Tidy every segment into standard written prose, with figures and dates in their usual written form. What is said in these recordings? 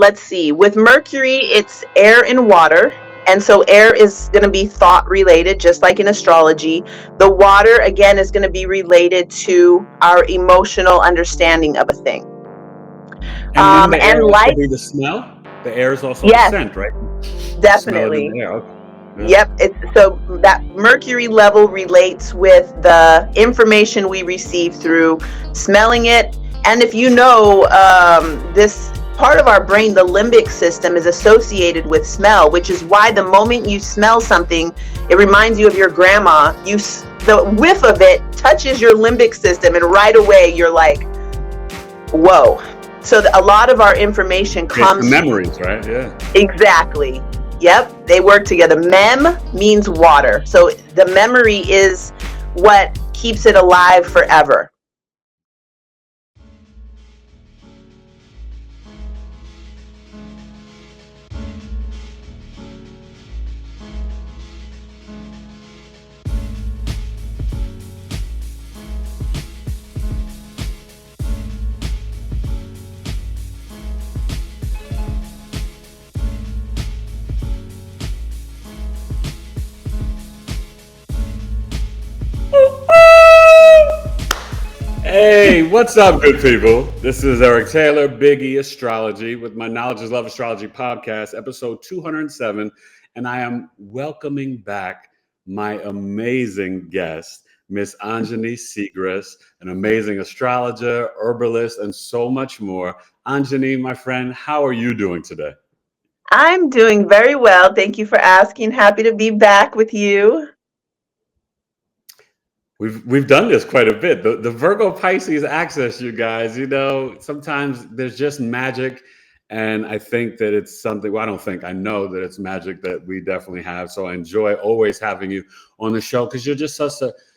let's see, with Mercury, it's air and water. And so air is going to be thought related, just like in astrology. The water, again, is going to be related to our emotional understanding of a thing. And then the air And also light, be the smell. The air is also the yes, scent, right? Smell it in definitely. the air. Okay. Yeah. Yep. So that Mercury level relates with the information we receive through smelling it. And if you know, this part of our brain, the limbic system, is associated with smell, which is why the moment you smell something, it reminds you of your grandma. The whiff of it touches your limbic system, and right away you're like, whoa. So a lot of our information It's the comes memories, right? Yeah. exactly. Yep, they work together. Mem means water. So the memory is what keeps it alive forever. Hey, what's up, good people? This is Eric Taylor, Big E Astrology, with my Knowledge is Love Astrology podcast, episode 207. And I am welcoming back my amazing guest, Miss Anjani Segrest, an amazing astrologer, herbalist, and so much more. Anjani, my friend, how are you doing today? I'm doing very well. Thank you for asking. Happy to be back with you. We've done this quite a bit. The Virgo Pisces axis, you guys, sometimes there's just magic. And I think that it's something, well, I don't think, I know that it's magic that we definitely have. So I enjoy always having you on the show because you're just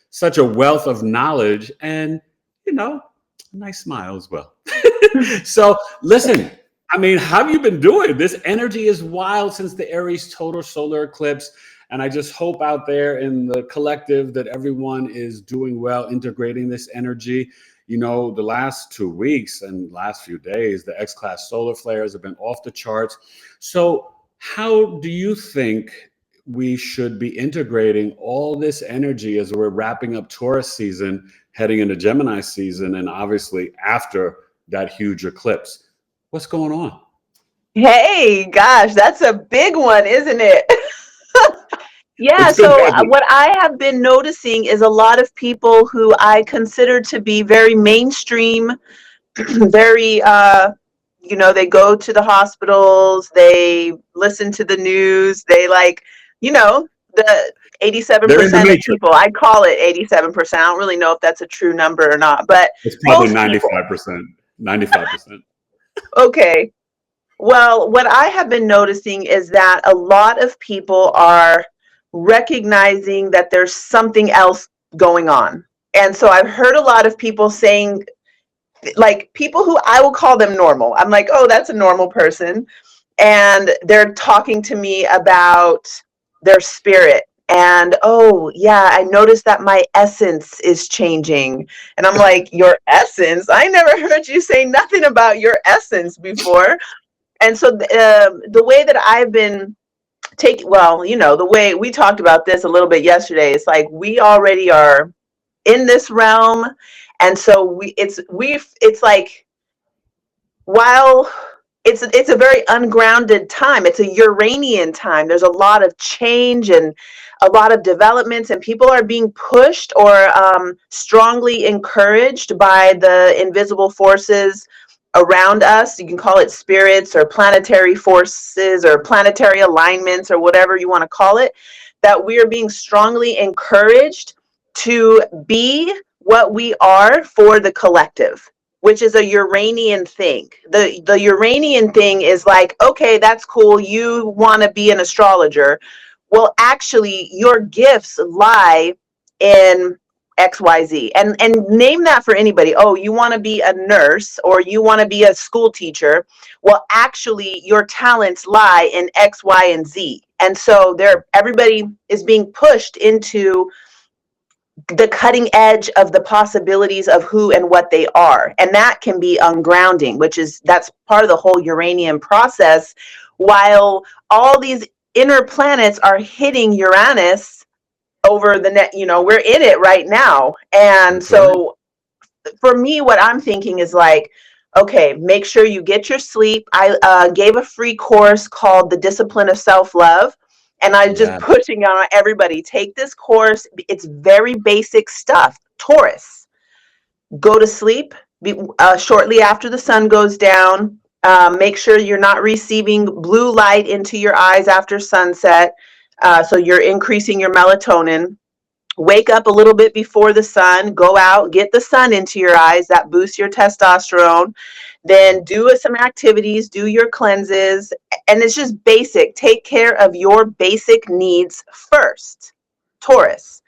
such a wealth of knowledge and, a nice smile as well. So listen, I mean, how have you been doing? This energy is wild since the Aries total solar eclipse. And I just hope out there in the collective that everyone is doing well, integrating this energy. The last 2 weeks and last few days, the X-class solar flares have been off the charts. So how do you think we should be integrating all this energy as we're wrapping up Taurus season, heading into Gemini season, and obviously after that huge eclipse? What's going on? Hey, gosh, that's a big one, isn't it? Yeah, It's been so heavy. what I have been noticing is a lot of people who I consider to be very mainstream, very, they go to the hospitals, they listen to the news, they the They're in the 87% of matrix. people, I call it 87%. I don't really know if that's a true number or not, but It's probably most people. 95%. 95%. Okay. Well, what I have been noticing is that a lot of people are recognizing that there's something else going on. And so I've heard a lot of people saying, like, people who I will call them normal. I'm like, oh, that's a normal person. And they're talking to me about their spirit. And oh, yeah, I noticed that my essence is changing. And I'm like, your essence? I never heard you say nothing about your essence before. And so the way that I've been the way we talked about this a little bit yesterday, it's like we already are in this realm. And so it's like, while it's a very ungrounded time, it's a Uranian time. There's a lot of change and a lot of developments, and people are being pushed or strongly encouraged by the invisible forces around us. You can call it spirits or planetary forces or planetary alignments or whatever you want to call it, that we are being strongly encouraged to be what we are for the collective, which is a Uranian thing. The Uranian thing is like, okay, that's cool. You want to be an astrologer. Well, actually, your gifts lie in XYZ. And name that for anybody. Oh, you want to be a nurse or you want to be a school teacher. Well, actually, your talents lie in X, Y, and Z. And so everybody is being pushed into the cutting edge of the possibilities of who and what they are. And that can be ungrounding, that's part of the whole uranium process. While all these inner planets are hitting Uranus over the net, we're in it right now. And That's right. so for me, what I'm thinking is like, okay, make sure you get your sleep. I gave a free course called The Discipline of Self-Love. And I'm just Yeah. pushing on everybody, take this course. It's very basic stuff. Taurus, go to sleep shortly after the sun goes down. Make sure you're not receiving blue light into your eyes after sunset. So you're increasing your melatonin. Wake up a little bit before the sun, go out, get the sun into your eyes. That boosts your testosterone. Then do some activities, do your cleanses. And it's just basic. Take care of your basic needs first, Taurus.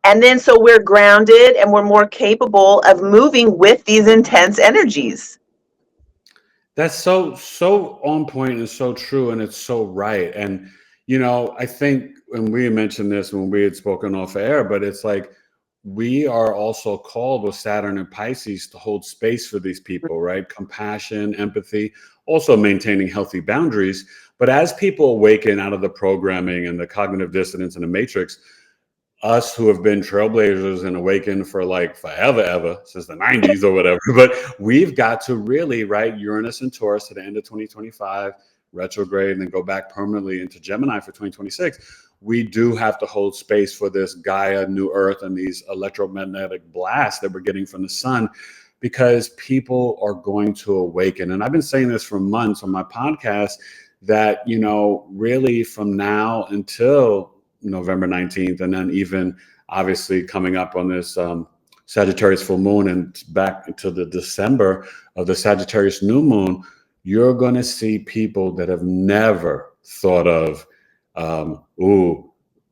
And then so we're grounded and we're more capable of moving with these intense energies. That's so on point and so true, and it's so right. And I think, and we mentioned this when we had spoken off air, but it's like we are also called with Saturn and Pisces to hold space for these people, right? Compassion, empathy, also maintaining healthy boundaries. But as people awaken out of the programming and the cognitive dissonance and the matrix, us who have been trailblazers and awakened for like forever, ever since the 90s or whatever, but we've got to really, right, Uranus and Taurus to the end of 2025, retrograde, and then go back permanently into Gemini for 2026. We do have to hold space for this Gaia, New Earth, and these electromagnetic blasts that we're getting from the sun, because people are going to awaken. And I've been saying this for months on my podcast that, really from now until November 19th, and then even obviously coming up on this Sagittarius full moon and back into the December of the Sagittarius new moon, you're going to see people that have never thought of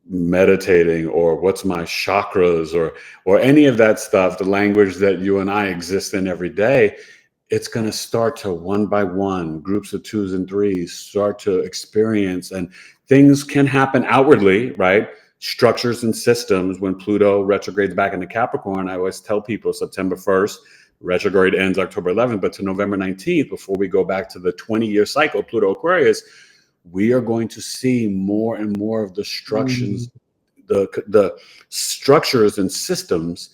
meditating or what's my chakras or any of that stuff, the language that you and I exist in every day. It's going to start to, one by one, groups of twos and threes, start to experience, and things can happen outwardly, right? Structures and systems. When Pluto retrogrades back into Capricorn, I always tell people September 1st, retrograde ends October 11th, but to November 19th, before we go back to the 20-year cycle, Pluto Aquarius, we are going to see more and more of the structures, the structures and systems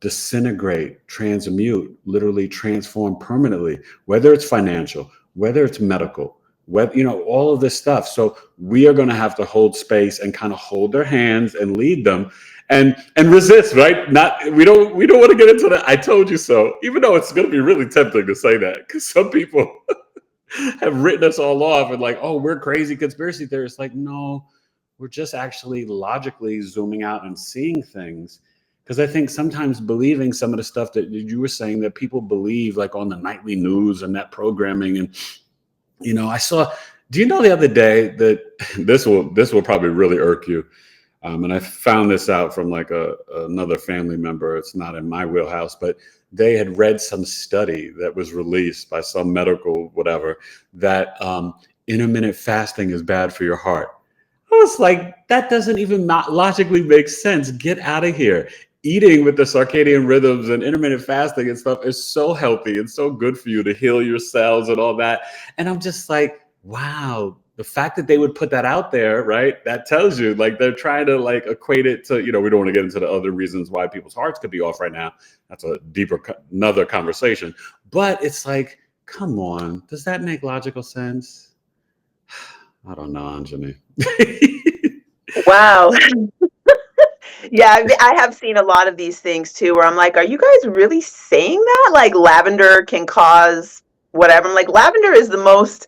disintegrate, transmute, literally transform permanently, whether it's financial, whether it's medical, all of this stuff. So we are going to have to hold space and kind of hold their hands and lead them and resist, right? We don't want to get into that I told you so, even though it's going to be really tempting to say that, because some people have written us all off and like, oh, we're crazy conspiracy theorists. Like, no, we're just actually logically zooming out and seeing things. Because I think sometimes believing some of the stuff that you were saying that people believe, like on the nightly news and that programming. And, I saw, do you know the other day that this will probably really irk you. And I found this out from like another family member. It's not in my wheelhouse, but they had read some study that was released by some medical whatever that intermittent fasting is bad for your heart. I was like, that doesn't even not logically make sense. Get out of here. Eating with the circadian rhythms and intermittent fasting and stuff is so healthy and so good for you to heal your cells and all that. And I'm just like, wow, the fact that they would put that out there, right? That tells you like they're trying to like equate it to, we don't want to get into the other reasons why people's hearts could be off right now. That's a deeper, another conversation. But it's like, come on, does that make logical sense? I don't know, Anjani. Wow. Yeah, I have seen a lot of these things too, where I'm like, are you guys really saying that? Like lavender can cause whatever. I'm like, lavender is the most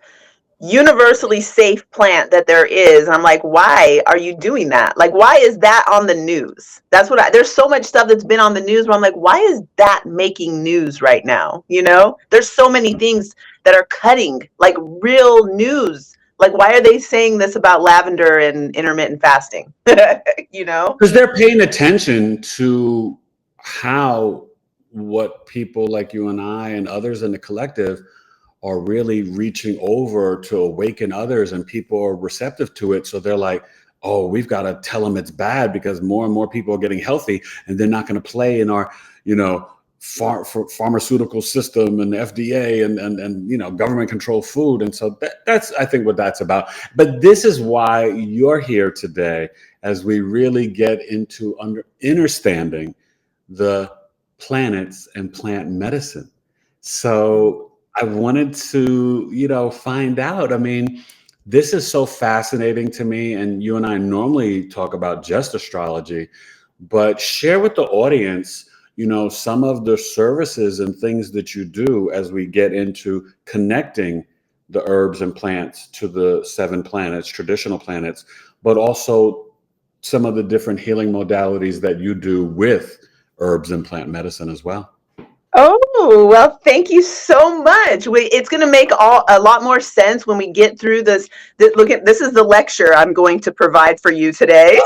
universally safe plant that there is. And I'm like, why are you doing that? Like, why is that on the news? There's so much stuff that's been on the news where I'm like, why is that making news right now? There's so many things that are cutting, like real news. Like, why are they saying this about lavender and intermittent fasting? Because they're paying attention to what people like you and I and others in the collective are really reaching over to awaken others, and people are receptive to it. So they're like, oh, we've got to tell them it's bad because more and more people are getting healthy and they're not going to play in our, pharmaceutical system and FDA and government controlled food. And so that's, I think, what that's about. But this is why you're here today, as we really get into understanding the planets and plant medicine. So I wanted to, find out. I mean, this is so fascinating to me. And you and I normally talk about just astrology, but share with the audience, some of the services and things that you do as we get into connecting the herbs and plants to the 7 planets, traditional planets, but also some of the different healing modalities that you do with herbs and plant medicine as well. Oh, well, thank you so much. It's going to make a lot more sense when we get through this. This is the lecture I'm going to provide for you today.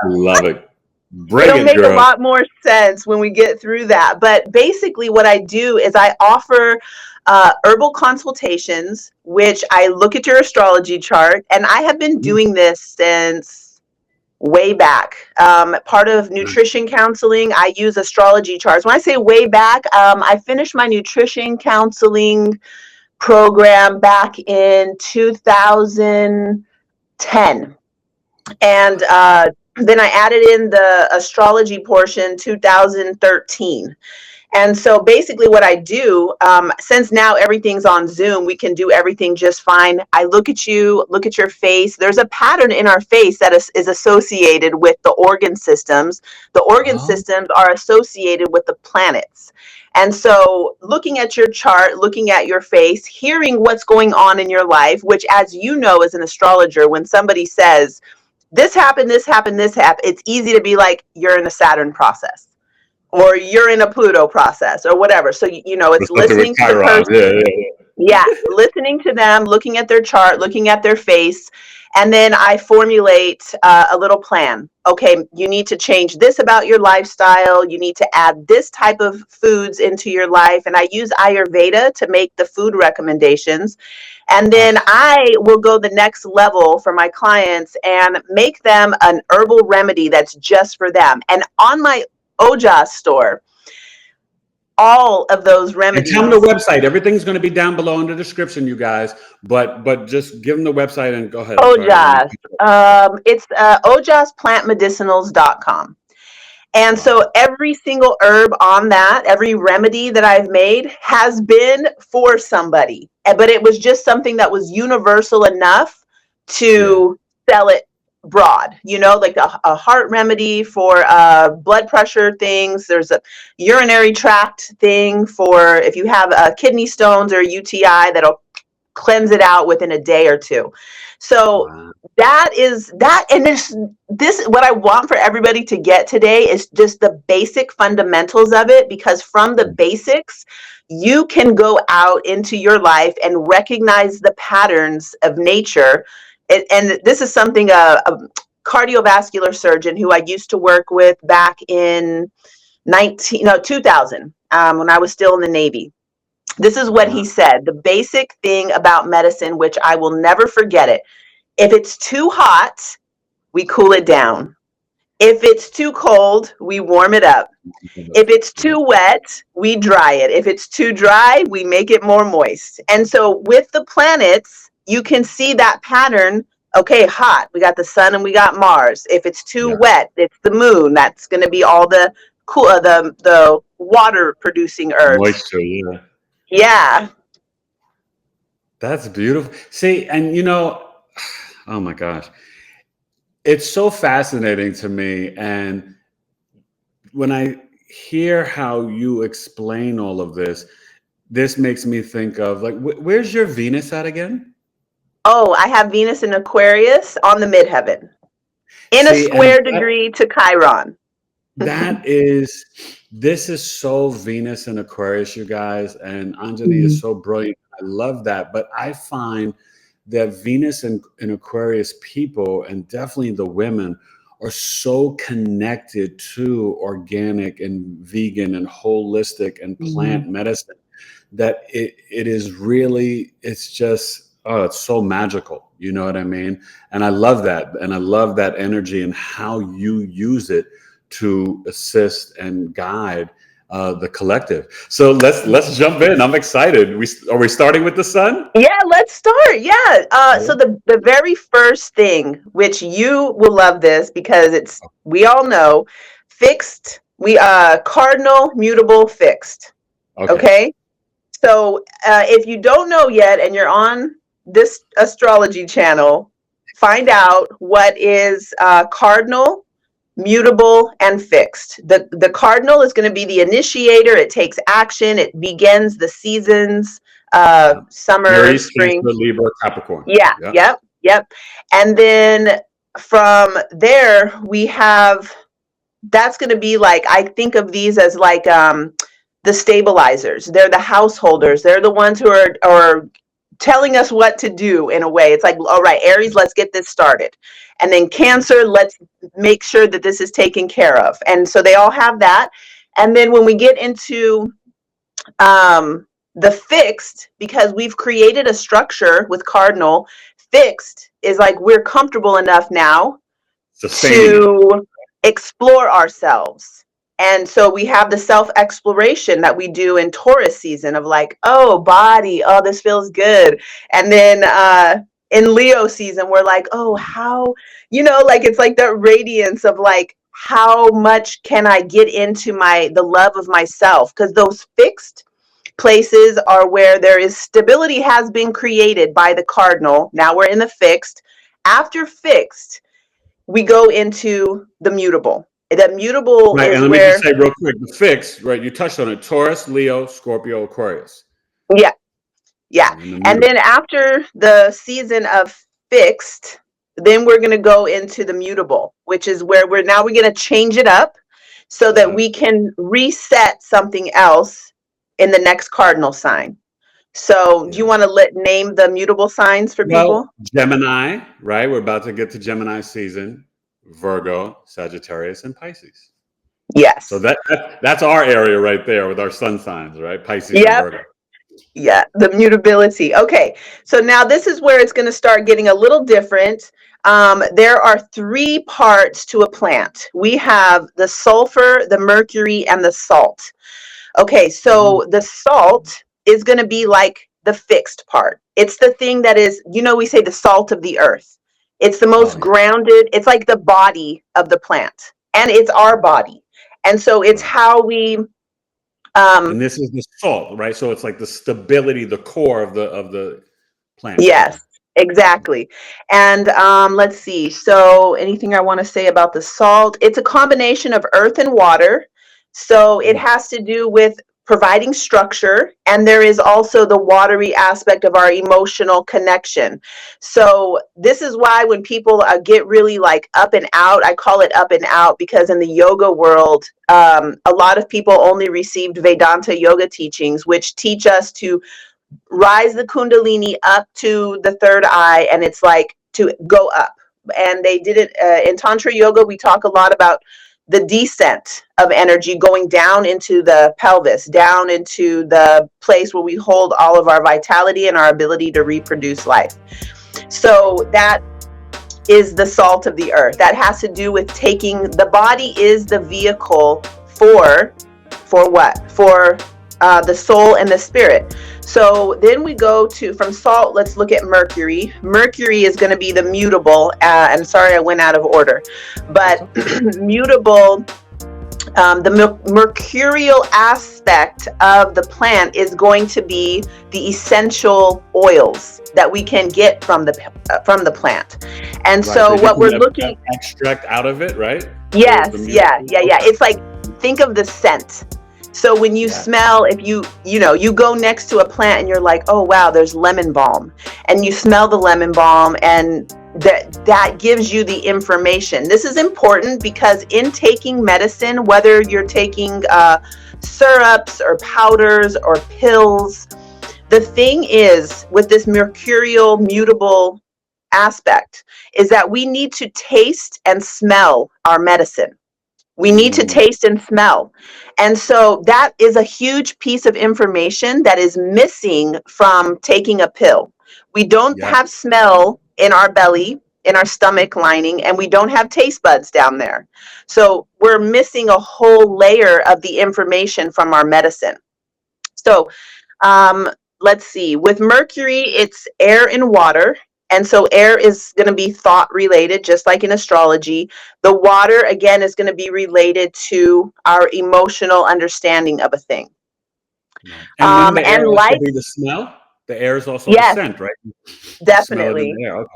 I love it. Bring It'll it, make a girl. lot more sense when we get through that. But basically, what I do is I offer herbal consultations, which I look at your astrology chart, and I have been doing this since way back. Part of nutrition counseling, I use astrology charts. When I say way back, I finished my nutrition counseling program back in 2010. And then I added in the astrology portion 2013. And so basically what I do, since now everything's on Zoom, we can do everything just fine. I look at you, look at your face. There's a pattern in our face that is associated with the organ systems. The organ systems are associated with the planets. And so looking at your chart, looking at your face, hearing what's going on in your life, which, as you know, as an astrologer, when somebody says, this happened, this happened, this happened, it's easy to be like, you're in a Saturn process, or you're in a Pluto process, or whatever. So, it's listening to the person. Yeah, listening to them, looking at their chart, looking at their face. And then I formulate a little plan. Okay, you need to change this about your lifestyle. You need to add this type of foods into your life. And I use Ayurveda to make the food recommendations. And then I will go the next level for my clients and make them an herbal remedy that's just for them. And on my Ojas store, all of those remedies. And tell them the website. Everything's going to be down below in the description, you guys. But just give them the website and go ahead. Ojas. It's ojasplantmedicinals.com. And so every single herb on that, every remedy that I've made has been for somebody. But it was just something that was universal enough to sell it broad, like a heart remedy for blood pressure things. There's a urinary tract thing for if you have kidney stones or UTI, that'll cleanse it out within a day or two. So that is that. And this what I want for everybody to get today is just the basic fundamentals of it, because from the basics, you can go out into your life and recognize the patterns of nature. And this is something a cardiovascular surgeon who I used to work with back in 2000, when I was still in the Navy. This is what he said. The basic thing about medicine, which I will never forget it. If it's too hot, we cool it down. If it's too cold, we warm it up. If it's too wet, we dry it. If it's too dry, we make it more moist. And so with the planets, you can see that pattern. Okay, hot, we got the sun and we got Mars. If it's too wet, it's the moon. That's going to be all the cool, the water producing herbs. Moisture, yeah. That's beautiful. See, and oh my gosh, it's so fascinating to me. And when I hear how you explain all of this makes me think of, like, where's your Venus at again? Oh, I have Venus in Aquarius on the midheaven in a square degree to Chiron. This is so Venus in Aquarius, you guys. And Anjani is so brilliant. I love that. But I find that Venus in Aquarius people, and definitely the women, are so connected to organic and vegan and holistic and plant medicine that it is really, it's just, oh, it's so magical. You know what I mean? And I love that. And I love that energy and how you use it to assist and guide the collective. So let's jump in. I'm excited. Are we starting with the sun? Yeah, let's start. Yeah. So the very first thing, which you will love this because we all know, fixed, cardinal, mutable, fixed. Okay. So if you don't know yet and you're on this astrology channel, find out what is cardinal, mutable, and fixed. The cardinal is going to be the initiator. It takes action. It begins the seasons, summer, Aries, spring. Cancer, Libra, Capricorn. Yeah. Yep. And then from there, that's going to be like, I think of these as like the stabilizers. They're the householders. They're the ones who are telling us what to do in a way. It's like, all right, Aries, let's get this started. And then Cancer, let's make sure that this is taken care of. And so they all have that. And then when we get into the fixed, because we've created a structure with cardinal, fixed is like we're comfortable enough now to explore ourselves. And so we have the self-exploration that we do in Taurus season of like, oh, body, oh, this feels good. And then in Leo season, we're like, oh, how, like it's like that radiance of like, how much can I get into the love of myself? Because those fixed places are where there is stability has been created by the cardinal. Now we're in the fixed. After fixed, we go into the mutable. The mutable right, is and let where... me just say real quick, the fixed, right? You touched on it: Taurus, Leo, Scorpio, Aquarius. Yeah. And then after the season of fixed, then we're going to go into the mutable, which is where we're going to change it up so that we can reset something else in the next cardinal sign. So do you want to name the mutable signs for people? Gemini, right? We're about to get to Gemini season. Virgo, Sagittarius, and Pisces. Yes. So that's our area right there with our sun signs, right? Pisces and Virgo. Yeah, the mutability. Okay, so now this is where it's going to start getting a little different. There are 3 parts to a plant. We have the sulfur, the mercury, and the salt. Okay, so the salt is going to be like the fixed part. It's the thing that is, we say the salt of the earth. It's the most grounded. It's like the body of the plant, and it's our body. And so it's how we... and this is the salt, right? So it's like the stability, the core of the plant. Yes, exactly. And let's see. So anything I want to say about the salt? It's a combination of earth and water. So it has to do with providing structure, and there is also the watery aspect of our emotional connection. So this is why when people get really like up and out, I call it up and out, because in the yoga world, a lot of people only received Vedanta yoga teachings, which teach us to rise the kundalini up to the third eye, and it's like to go up. And they did it in Tantra yoga. We talk a lot about the descent of energy going down into the pelvis, down into the place where we hold all of our vitality and our ability to reproduce life. So that is the salt of the earth. That has to do with the body is the vehicle for what? For the soul and the spirit. So then we go from salt, let's look at Mercury. Mercury is going to be the mutable. I'm sorry, I went out of order. But mutable, the mercurial aspect of the plant is going to be the essential oils that we can get from the plant. And so what we're looking... extract out of it, right? Yes, yeah. It's like, think of the scent. So when you smell, if you go next to a plant and you're like, oh, wow, there's lemon balm, and you smell the lemon balm, and that gives you the information. This is important because in taking medicine, whether you're taking syrups or powders or pills, the thing is with this mercurial mutable aspect is that we need to taste and smell our medicine. We need to taste and smell. And so that is a huge piece of information that is missing from taking a pill. We don't Yeah. have smell in our belly, in our stomach lining, and we don't have taste buds down there. So we're missing a whole layer of the information from our medicine. So um, let's see. With Mercury, it's air and water. And so air is going to be thought related, just like in astrology. The water, again, is going to be related to our emotional understanding of a thing. Right. And wouldn't the air And also light, be the smell? The air is also the yes, scent, right? You smell it in definitely. the air. Okay.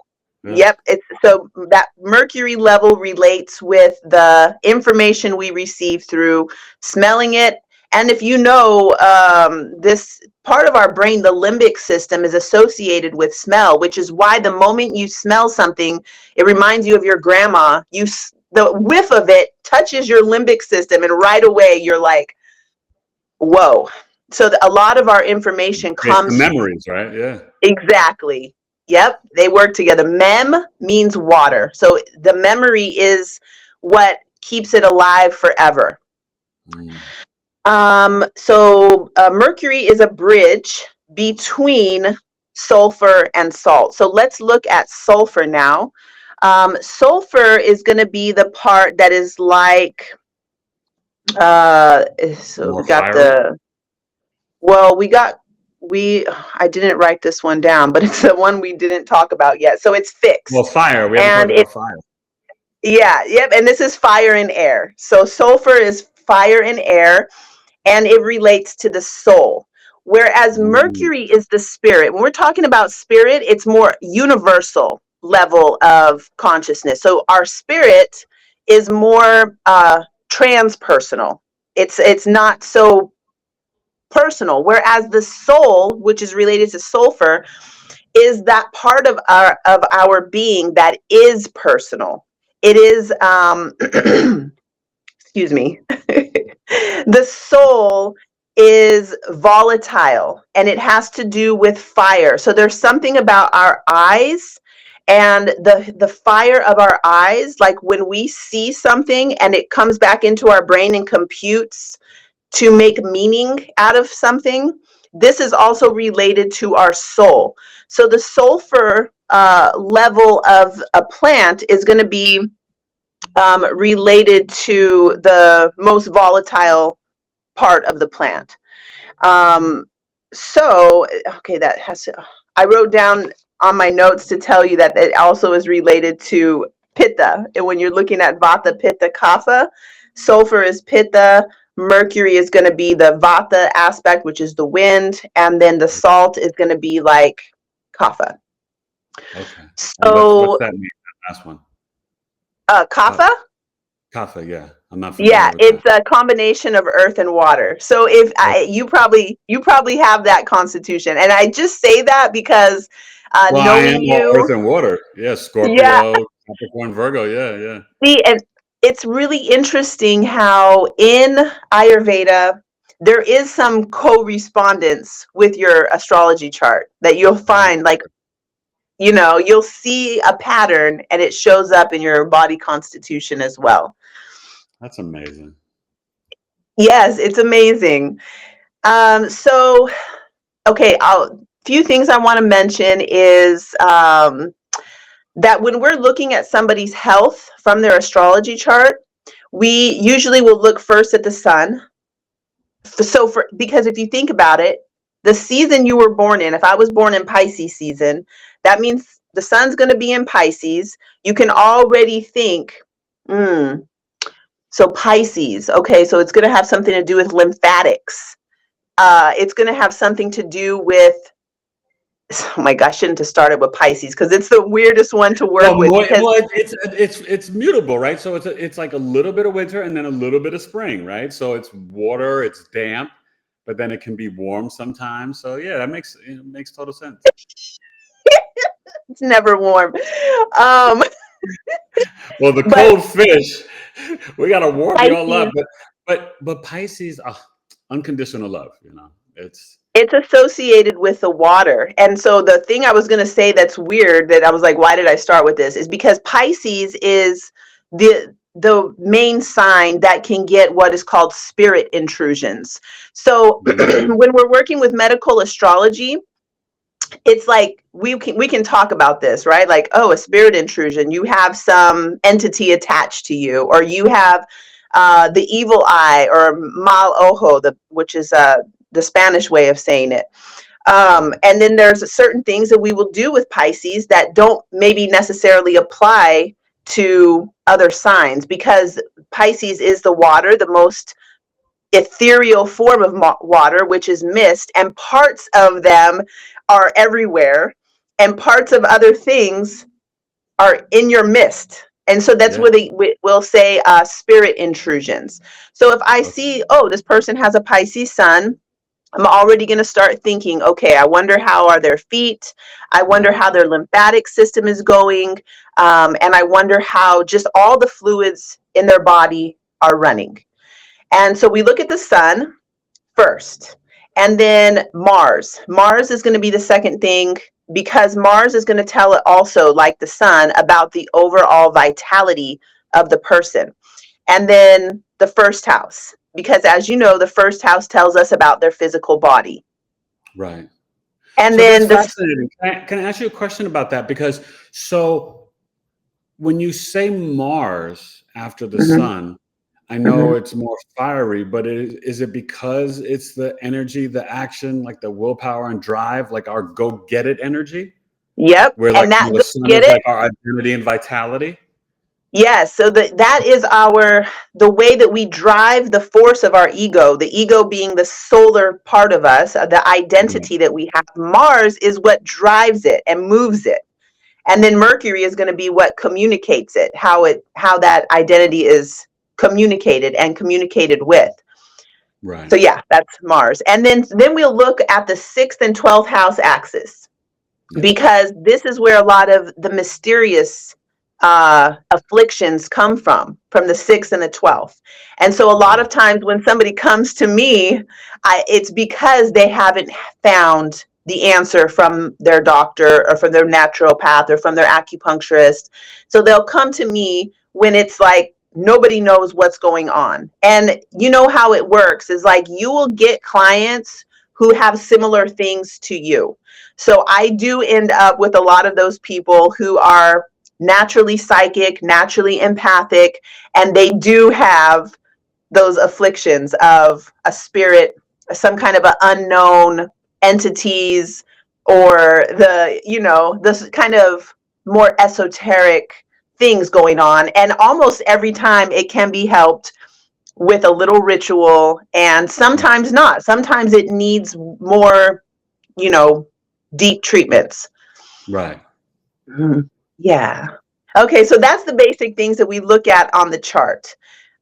Yeah. Yep. It's so that mercury level relates with the information we receive through smelling it. And if you know, this part of our brain, the limbic system, is associated with smell, which is why the moment you smell something, it reminds you of your grandma. The whiff of it touches your limbic system, and right away you're like, whoa. So a lot of our information It's the comes. memories, right? Yeah. Exactly. Yep, they work together. Mem means water. So the memory is what keeps it alive forever. Mm. Mercury is a bridge between sulfur and salt. So let's look at sulfur now. Sulfur is going to be the part that is like, so we More got fiery. the, well, I didn't write this one down, but it's the one we didn't talk about yet. So it's Well, fixed. fire. We haven't And talked about fire. yeah, yep. And this is fire and air. So sulfur is fire and air, and it relates to the soul. Whereas Mm. Mercury is the spirit. When we're talking about spirit, it's more universal level of consciousness. So our spirit is more transpersonal. It's not so personal. Whereas the soul, which is related to sulfur, is that part of our being that is personal. It is excuse me. The soul is volatile, and it has to do with fire. So there's something about our eyes and the fire of our eyes, like when we see something and it comes back into our brain and computes to make meaning out of something. This is also related to our soul. So the sulfur level of a plant is going to be related to the most volatile part of the plant. Okay, that has to, I wrote down on my notes to tell you that it also is related to pitta. And when you're looking at vata, pitta, kapha, sulfur is pitta, mercury is going to be the vata aspect, which is the wind, and then the salt is going to be like kapha. Okay. And what's So that mean? That last one. kapha. Kapha. Yeah. I'm not Yeah, familiar with that. it's a combination of earth and water. So Okay. you probably have that constitution, and I just say that because Well, I knowing am all earth you, and water. Yeah. yeah. Scorpio, Capricorn, Virgo. Yeah. Yeah. See, and it's really interesting how in Ayurveda there is some correspondence with your astrology chart that you'll Oh, find, like, you'll see a pattern and it shows up in your body constitution as well. that's amazing. Yes, it's amazing. So okay, few things I want to mention is that when we're looking at somebody's health from their astrology chart, we usually will look first at the sun. Because if you think about it, the season you were born in, if I was born in Pisces season, that means the sun's going to be in Pisces. You can already think, so Pisces, okay, so it's going to have something to do with lymphatics. It's going to have something to do with, oh my gosh, I shouldn't have started with Pisces because it's the weirdest one to work with because It's mutable, right? So it's like a little bit of winter and then a little bit of spring, right? So it's water, it's damp, but then it can be warm sometimes. So yeah, it makes total sense. it's never warm. Um, Well, the but cold fish, we gotta warm y'all up, Pisces, but Pisces, unconditional love. it's associated with the water. And so the thing I was going to say that's weird, that I was like, why did I start with this, is because Pisces is the main sign that can get what is called spirit intrusions. So Mm. when we're working with medical astrology, it's like we can talk about this, right? Like, oh, a spirit intrusion, you have some entity attached to you, or you have the evil eye, or mal ojo, which is the Spanish way of saying it. And then there's certain things that we will do with Pisces that don't maybe necessarily apply to other signs, because Pisces is the water, the most ethereal form of water, which is mist, and parts of them are everywhere, and parts of other things are in your mist. And so that's Yeah. where we'll say spirit intrusions. So if I Okay. see, oh, this person has a Pisces sun, I'm already going to start thinking, okay, I wonder how are their feet. I wonder Yeah. how their lymphatic system is going. And I wonder how just all the fluids in their body are running. And so we look at the sun first, and then Mars. Mars is going to be the second thing, because Mars is going to tell it also, like the sun, about the overall vitality of the person. And then the first house, because as you know, the first house tells us about their physical body. Right. And So that's then the fascinating. Can I ask you a question about that? Because so when you say Mars after the Mhm, sun, I know mhm. it's more fiery, but is it because it's the energy, the action, like the willpower and drive, like our go get it energy, Yep. where like And that, the go sun get is it. like our identity and vitality? Yes, so that is the way that we drive the force of our ego, the ego being the solar part of us, the Right. identity that we have. Mars is what drives it and moves it. And then Mercury is going to be what communicates it, how that identity is communicated and communicated with. Right. So yeah, that's Mars. And then we'll look at the 6th and 12th house axis, Yeah. because this is where a lot of the mysterious afflictions come from the 6th and the 12th. And so a lot Right. of times when somebody comes to me, it's because they haven't found the answer from their doctor, or from their naturopath, or from their acupuncturist. So they'll come to me when it's like nobody knows what's going on. And you know how it works is like you will get clients who have similar things to you. So I do end up with a lot of those people who are naturally psychic, naturally empathic, and they do have those afflictions of a spirit, some kind of an unknown entities, or this kind of more esoteric things going on. And almost every time it can be helped with a little ritual, and sometimes not. Sometimes it needs more, you know, deep treatments. Right. Mhm. Yeah. Okay, so that's the basic things that we look at on the chart.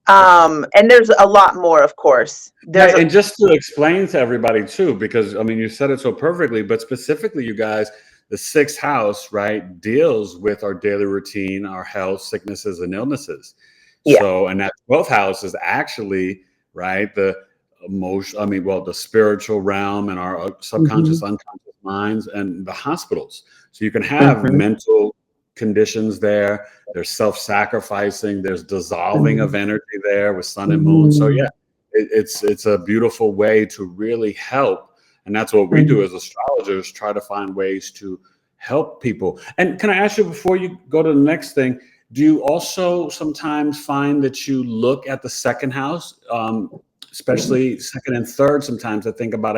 Okay. And there's a lot more, of course. Right, and just to explain to everybody too, because I mean, you said it so perfectly, but specifically, you guys, the sixth house, right, deals with our daily routine, our health, sicknesses, and illnesses. Yeah. So, and that 12th house is actually, right, the emotion, I mean, well, the spiritual realm and our Hmm. subconscious, unconscious minds and the hospitals. So you can have Hmm. mental conditions there. There's self-sacrificing, there's dissolving of energy there with sun and moon. So yeah, Hmm. it's a beautiful way to really help, and that's what we do Hmm. as astrologers, try to find ways to help people. And can I ask you, before you go to the next thing, do you also sometimes find that you look at the second house, especially second and third? Sometimes I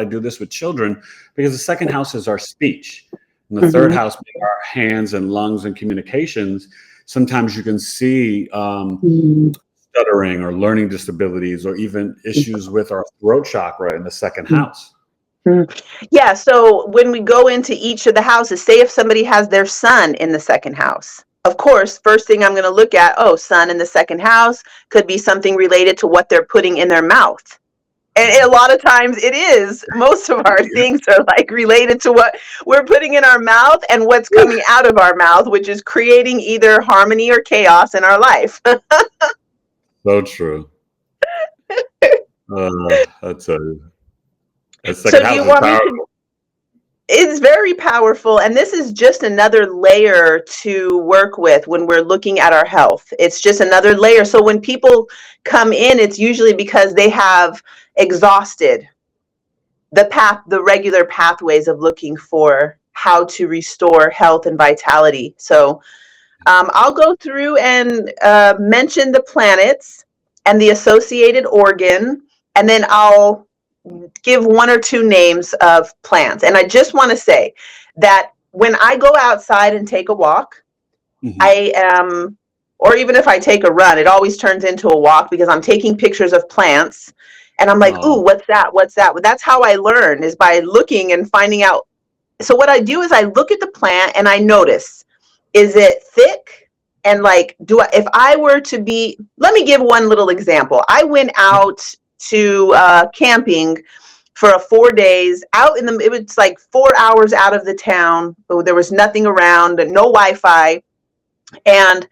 do this with children, because the second house is our speech, and the third Hmm. house being our hands and lungs and communications. Sometimes you can see stuttering or learning disabilities, or even issues with our throat chakra in the second house. Yeah, so when we go into each of the houses, say if somebody has their sun in the second house, of course, first thing I'm going to look at, oh, sun in the second house could be something related to what they're putting in their mouth. And a Mhm. lot of times it is. Most of our things are like related to what we're putting in our mouth and what's coming out of our mouth, which is creating either harmony or chaos in our life. So true. That's a that second So do you house is want me to? powerful. It's very powerful. And this is just another layer to work with when we're looking at our health. It's just another layer. So when people come in, it's usually because they have exhausted the regular pathways of looking for how to restore health and vitality. So I'll go through and mention the planets and the associated organ, and then I'll give one or two names of plants. And I just want to say that when I go outside and take a walk, I am, or even if I take a run, it always turns into a walk because I'm taking pictures of plants and I'm like, ooh, what's that? What's that? But that's how I learn, is by looking and finding out. So what I do is I look at the plant and I notice, is it thick? And like, if I were to be, let me give one little example. I went out to camping for 4 days out in it was like 4 hours out of the town. There was nothing around, no Wi-Fi. And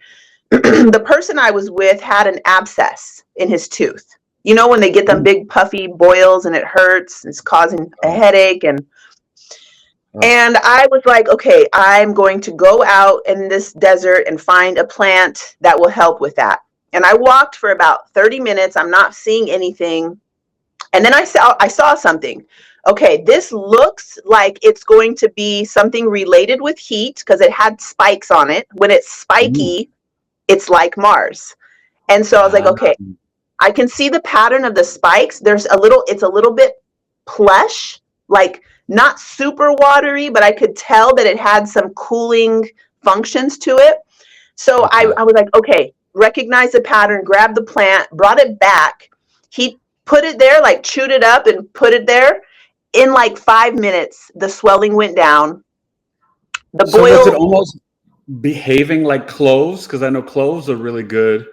the person I was with had an abscess in his tooth. You know, when they get them big puffy boils and it hurts, it's causing a headache. And I was like, okay, I'm going to go out in this desert and find a plant that will help with that. And I walked for about 30 minutes. I'm not seeing anything. And then I saw something. Okay, this looks like it's going to be something related with heat because it had spikes on it. When it's spiky, it's like Mars. And so I was like, okay, I can see the pattern of the spikes. It's a little bit plush, like not super watery, but I could tell that it had some cooling functions to it. So I was like, okay, recognize the pattern, grab the plant, brought it back. He put it there, like chewed it up and put it there. In like 5 minutes, the swelling went down. The boil. So was it almost behaving like cloves? Because I know cloves are really good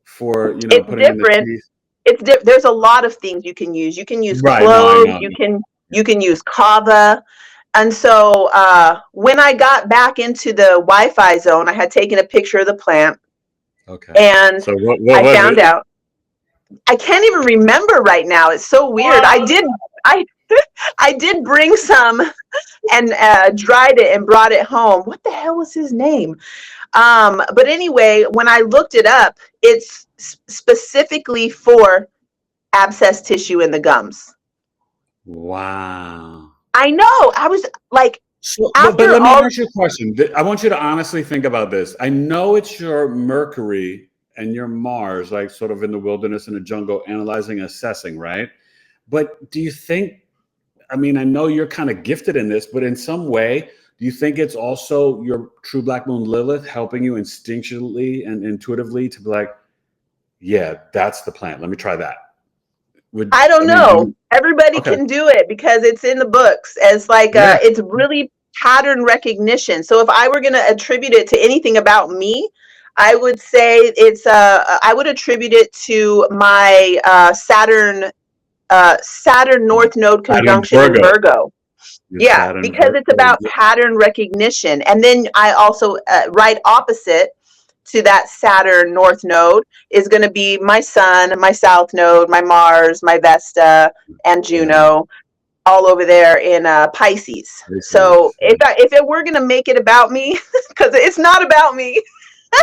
for, you know, putting in the teeth. It's different. There's a lot of things you can use. You can use cloves. You can use kava. And so when I got back into the Wi-Fi zone, I had taken a picture of the plant. Okay. And so what I found out. I can't even remember right now. It's so weird. I did bring some and dried it and brought it home. What the hell was his name? But anyway, when I looked it up, it's specifically for abscess tissue in the gums. Wow. I know. I was like, but let me ask you a question. I want you to honestly think about this. I know it's your Mercury and your Mars, like sort of in the wilderness, in the jungle, analyzing, assessing, right? But do you think, I mean, I know you're kind of gifted in this, but in some way, do you think it's also your true Black Moon Lilith helping you instinctually and intuitively to be like, yeah, that's the plant. Let me try that. I don't know. Everybody can do it because it's in the books as like, it's really pattern recognition. So if I were going to attribute it to anything about me, I would say I would attribute it to my Saturn North Node conjunction in Virgo. Yeah, because it's about pattern recognition. And then I also, right opposite to that Saturn North Node is going to be my Sun, my South Node, my Mars, my Vesta, and Juno, all over there in Pisces. So if it were going to make it about me, because it's not about me.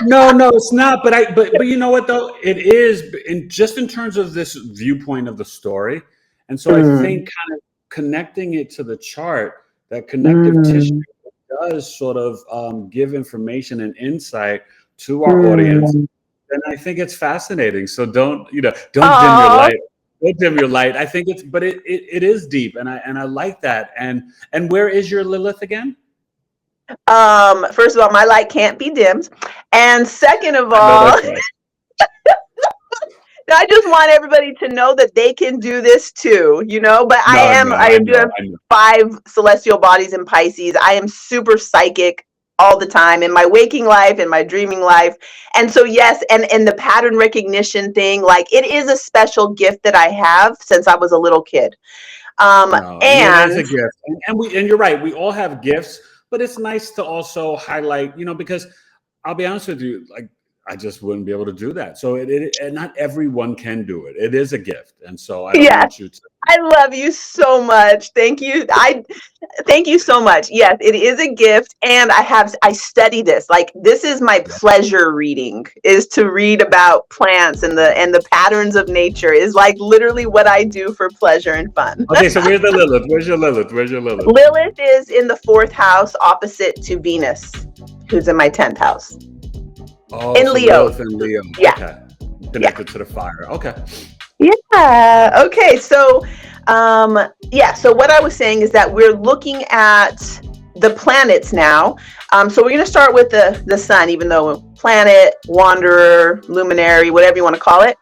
No, it's not. But you know what though? It is, just in terms of this viewpoint of the story. And so I think kind of connecting it to the chart, that connective tissue does sort of give information and insight to our audience. And I think it's fascinating. So don't dim your light. Don't dim your light. I think it is deep, and I like that. And where is your Lilith again? First of all, my light can't be dimmed, and second of all, I just want everybody to know that they can do this too, but I do have 5 celestial bodies in Pisces. I am super psychic all the time in my waking life, in my dreaming life. And so, yes. And the pattern recognition thing, like, it is a special gift that I have since I was a little kid. It is a gift. And you're right. We all have gifts. But it's nice to also highlight, because I'll be honest with you, like, I just wouldn't be able to do that. So and not everyone can do it. It is a gift. And so I don't Yeah. want you to. I love you so much. Thank you. Thank you so much. Yes, it is a gift, and I study this. Like, this is my pleasure reading, is to read about plants and the patterns of nature, is like literally what I do for pleasure and fun. Okay, so where's the Lilith? Where's your Lilith? Where's your Lilith? Lilith is in the 4th house, opposite to Venus, who's in my 10th house. Oh, in so Leo. Lilith and Leo. Yeah. Okay. Connected to the fire. Okay. Yeah. Okay. So, so what I was saying is that we're looking at the planets now. So we're going to start with the sun, even though planet, wanderer, luminary, whatever you want to call it.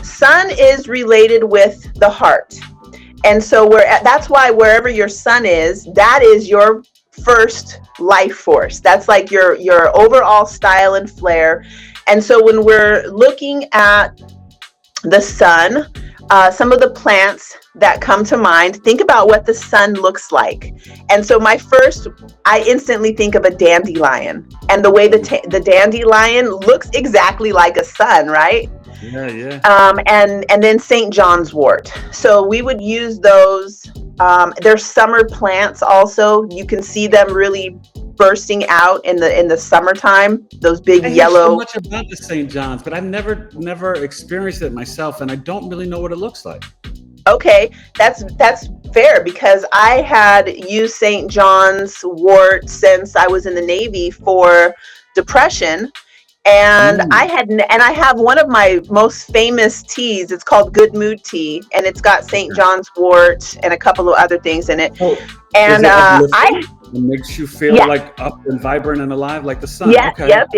Sun is related with the heart. And so that's why wherever your sun is, that is your first life force. That's like your overall style and flair. And so when we're looking at the sun, some of the plants that come to mind, think about what the sun looks like. And so I instantly think of a dandelion, and the way the dandelion looks exactly like a sun, right? Yeah. And then St. John's wort. So we would use those. They're summer plants also. You can see them really bursting out in the summertime. Those big yellow. I hear so much about the St. John's, but I've never experienced it myself, and I don't really know what it looks like. Okay, that's fair, because I had used St. John's wort since I was in the Navy for depression. And I have one of my most famous teas. It's called Good Mood Tea, and it's got St. John's wort and a couple of other things in it. Oh, and it makes you feel like up and vibrant and alive, like the sun. Yeah, okay. Yep.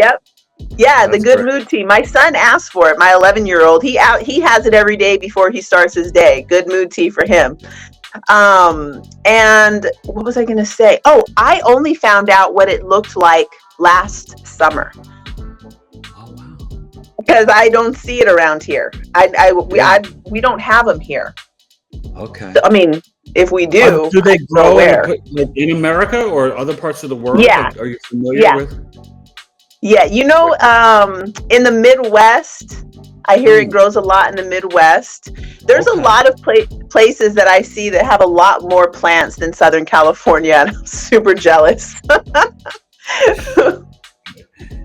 Yeah, That's the Good great. Mood Tea. My son asked for it. My 11-year-old. He has it every day before he starts his day. Good Mood Tea for him. And what was I going to say? Oh, I only found out what it looked like last summer. Because I don't see it around here. We don't have them here. Okay. So, I mean, if we do, do they grow in America or other parts of the world? Yeah. Like, are you familiar with? Yeah, in the Midwest, I hear it grows a lot in the Midwest. There's a lot of places that I see that have a lot more plants than Southern California, and I'm super jealous.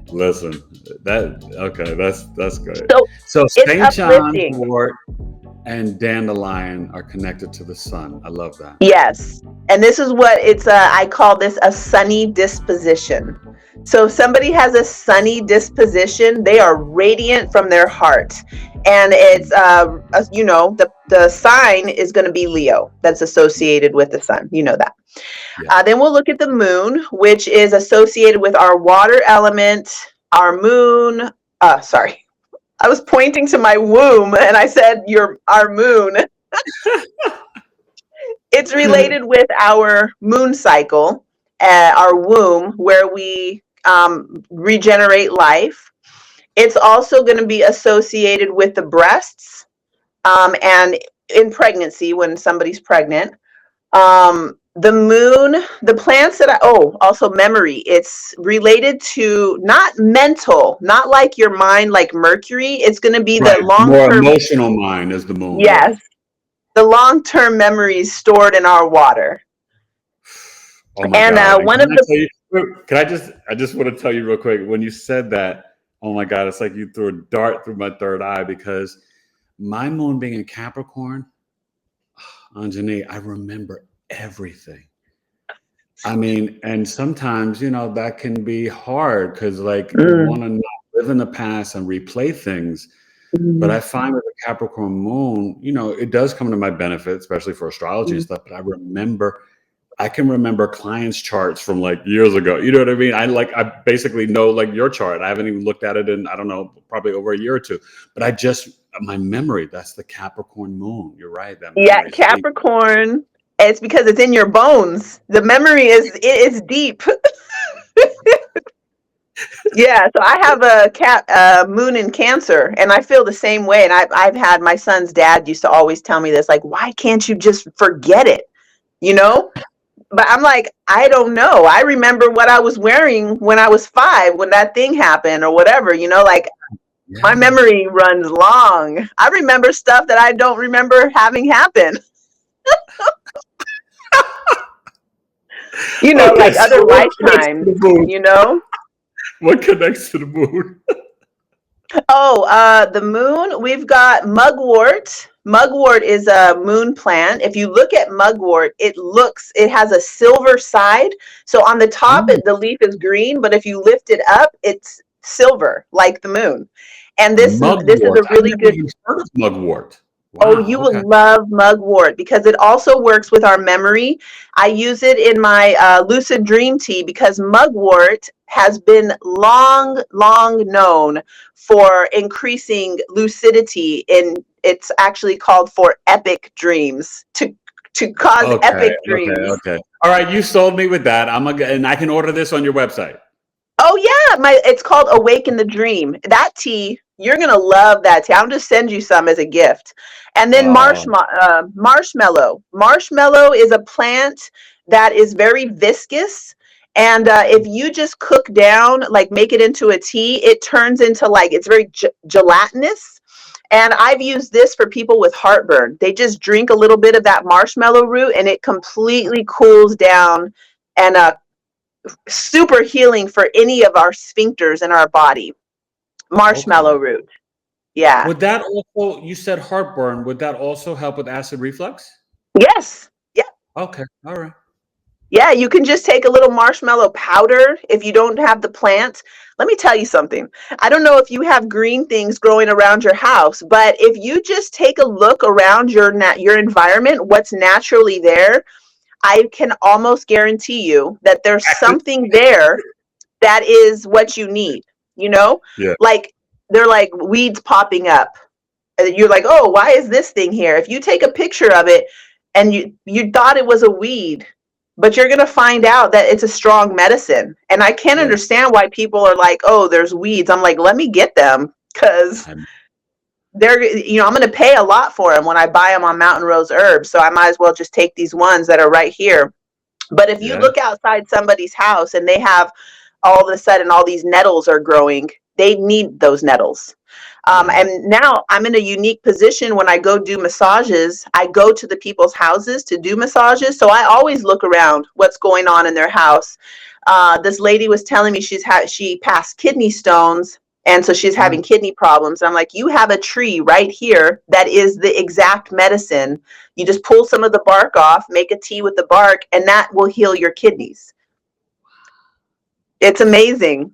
Listen, that's good. So St. John's wort and dandelion are connected to the sun. I love that. Yes, and this is what I call this a sunny disposition. So if somebody has a sunny disposition, they are radiant from their heart, and it's the sign is going to be Leo. That's associated with the sun. You know that. Yeah. Then we'll look at the moon, which is associated with our water element, our moon. Sorry, I was pointing to my womb and I said our moon. It's related with our moon cycle, our womb, where we regenerate life. It's also going to be associated with the breasts, and in pregnancy, when somebody's pregnant. The moon, the plants also memory. It's related to not mental, not like your mind, like Mercury. It's going to be the long-term. More emotional mind is the moon. Yes. Right? The long-term memories stored in our water. Oh my God. One of the. I just want to tell you real quick, when you said that, oh my God, it's like you threw a dart through my third eye, because my moon being in Capricorn, Anjani, I remember everything. I mean, and sometimes, that can be hard, because you want to not live in the past and replay things. But I find with the Capricorn moon, it does come to my benefit, especially for astrology and stuff. But I can remember clients' charts from years ago. You know what I mean? I basically know your chart. I haven't even looked at it in, I don't know, probably over a year or two. But my memory, that's the Capricorn moon. You're right. Capricorn. It's because it's in your bones. The memory is deep. Yeah, so I have a moon in Cancer, and I feel the same way. And I've had, my son's dad used to always tell me this, why can't you just forget it? But I'm like, I don't know. I remember what I was wearing when I was 5, when that thing happened or whatever, like my Yeah. memory runs long. I remember stuff that I don't remember having happen, Okay, like so other what connects to lifetimes, the moon? you know? What connects to the moon? Oh, the moon, we've got mugwort. Mugwort is a moon plant. If you look at mugwort, it has a silver side. So on the top, Oh, the leaf is green, but if you lift it up, it's silver, like the moon. And this is mugwort. a I've really never good. even heard of mugwort. Oh, Wow. you Okay. will love mugwort because it also works with our memory. I use it in my lucid dream tea because mugwort has been long known for increasing lucidity in. It's actually called for epic dreams, to cause Okay. epic Okay. dreams. Okay. All right. You sold me with that. And I can order this on your website. Oh yeah, it's called Awaken the Dream. That tea, you're gonna love that tea. I'll just send you some as a gift. And then Oh, marshmallow. Marshmallow is a plant that is very viscous. And if you just cook down, like make it into a tea, it turns into like it's very gelatinous. And I've used this for people with heartburn. They just drink a little bit of that marshmallow root, and it completely cools down and super healing for any of our sphincters in our body. Marshmallow okay. root. Yeah. Would that also, you said heartburn, would that also help with acid reflux? Yes. Yeah. Okay. All right. Yeah. You can just take a little marshmallow powder if you don't have the plant. Let me tell you something. I don't know if you have green things growing around your house, but if you just take a look around your environment, what's naturally there, I can almost guarantee you that there's something there that is what you need, you know? Yeah. Like they're like weeds popping up. And you're like, "Oh, why is this thing here?" If you take a picture of it and you thought it was a weed, but you're going to find out that it's a strong medicine. And I can't Yeah. understand why people are like, "Oh, there's weeds." I'm like, "Let me get them cuz I'm- I'm going to pay a lot for them when I buy them on Mountain Rose Herbs, so I might as well just take these ones that are right here." But if you Yeah. look outside somebody's house and they have all of a sudden all these nettles are growing, they need those nettles. Yeah. And now I'm in a unique position when I go do massages. I go to the people's houses to do massages. So I always look around what's going on in their house. This lady was telling me she passed kidney stones. And so she's Mm. having kidney problems. I'm like, you have a tree right here that is the exact medicine. You just pull some of the bark off, make a tea with the bark, and that will heal your kidneys. It's amazing.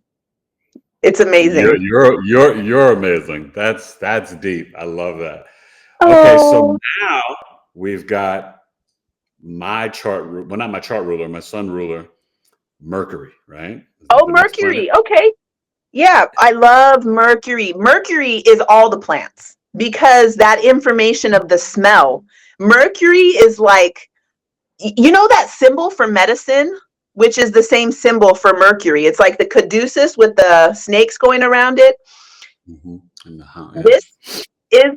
It's You're amazing. you're you're you're amazing. That's deep. I love that. Okay, so Oh, now we've got my well, not my chart ruler, my sun ruler, Mercury, right? Is that oh, the next planet? Mercury. Okay. Yeah, I love Mercury. Mercury is all the plants because that information of the smell. Mercury is like, that symbol for medicine, which is the same symbol for Mercury. It's like the caduceus with the snakes going around it. Hmm. Yeah. This is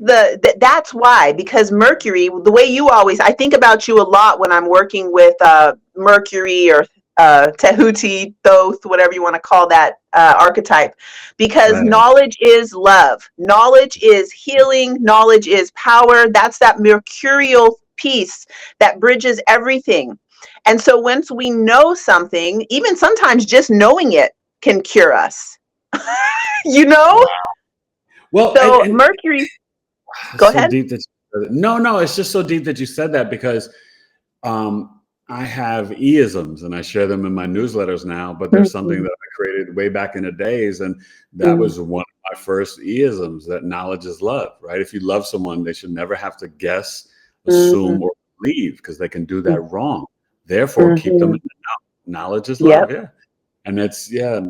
that's why, because Mercury, the way you always, I think about you a lot when I'm working with Mercury or Tehuti, Thoth, whatever you want to call that archetype, because Right. knowledge is love, knowledge is healing, knowledge is power. That's that mercurial piece that bridges everything. And so once we know something, even sometimes just knowing it can cure us. you know Wow. Well, so Mercury. it's Go so ahead. deep that no, it's just so deep that you said that because I have isms and I share them in my newsletters now, but there's something Mhm. that I created way back in the days. And that Mhm. was one of my first isms, that knowledge is love, right? If you love someone, they should never have to guess, Mhm. assume, or believe because they can do that Mhm. wrong. Therefore, keep them in Mhm. the know. Knowledge is love. Yep. Yeah. And it's, yeah,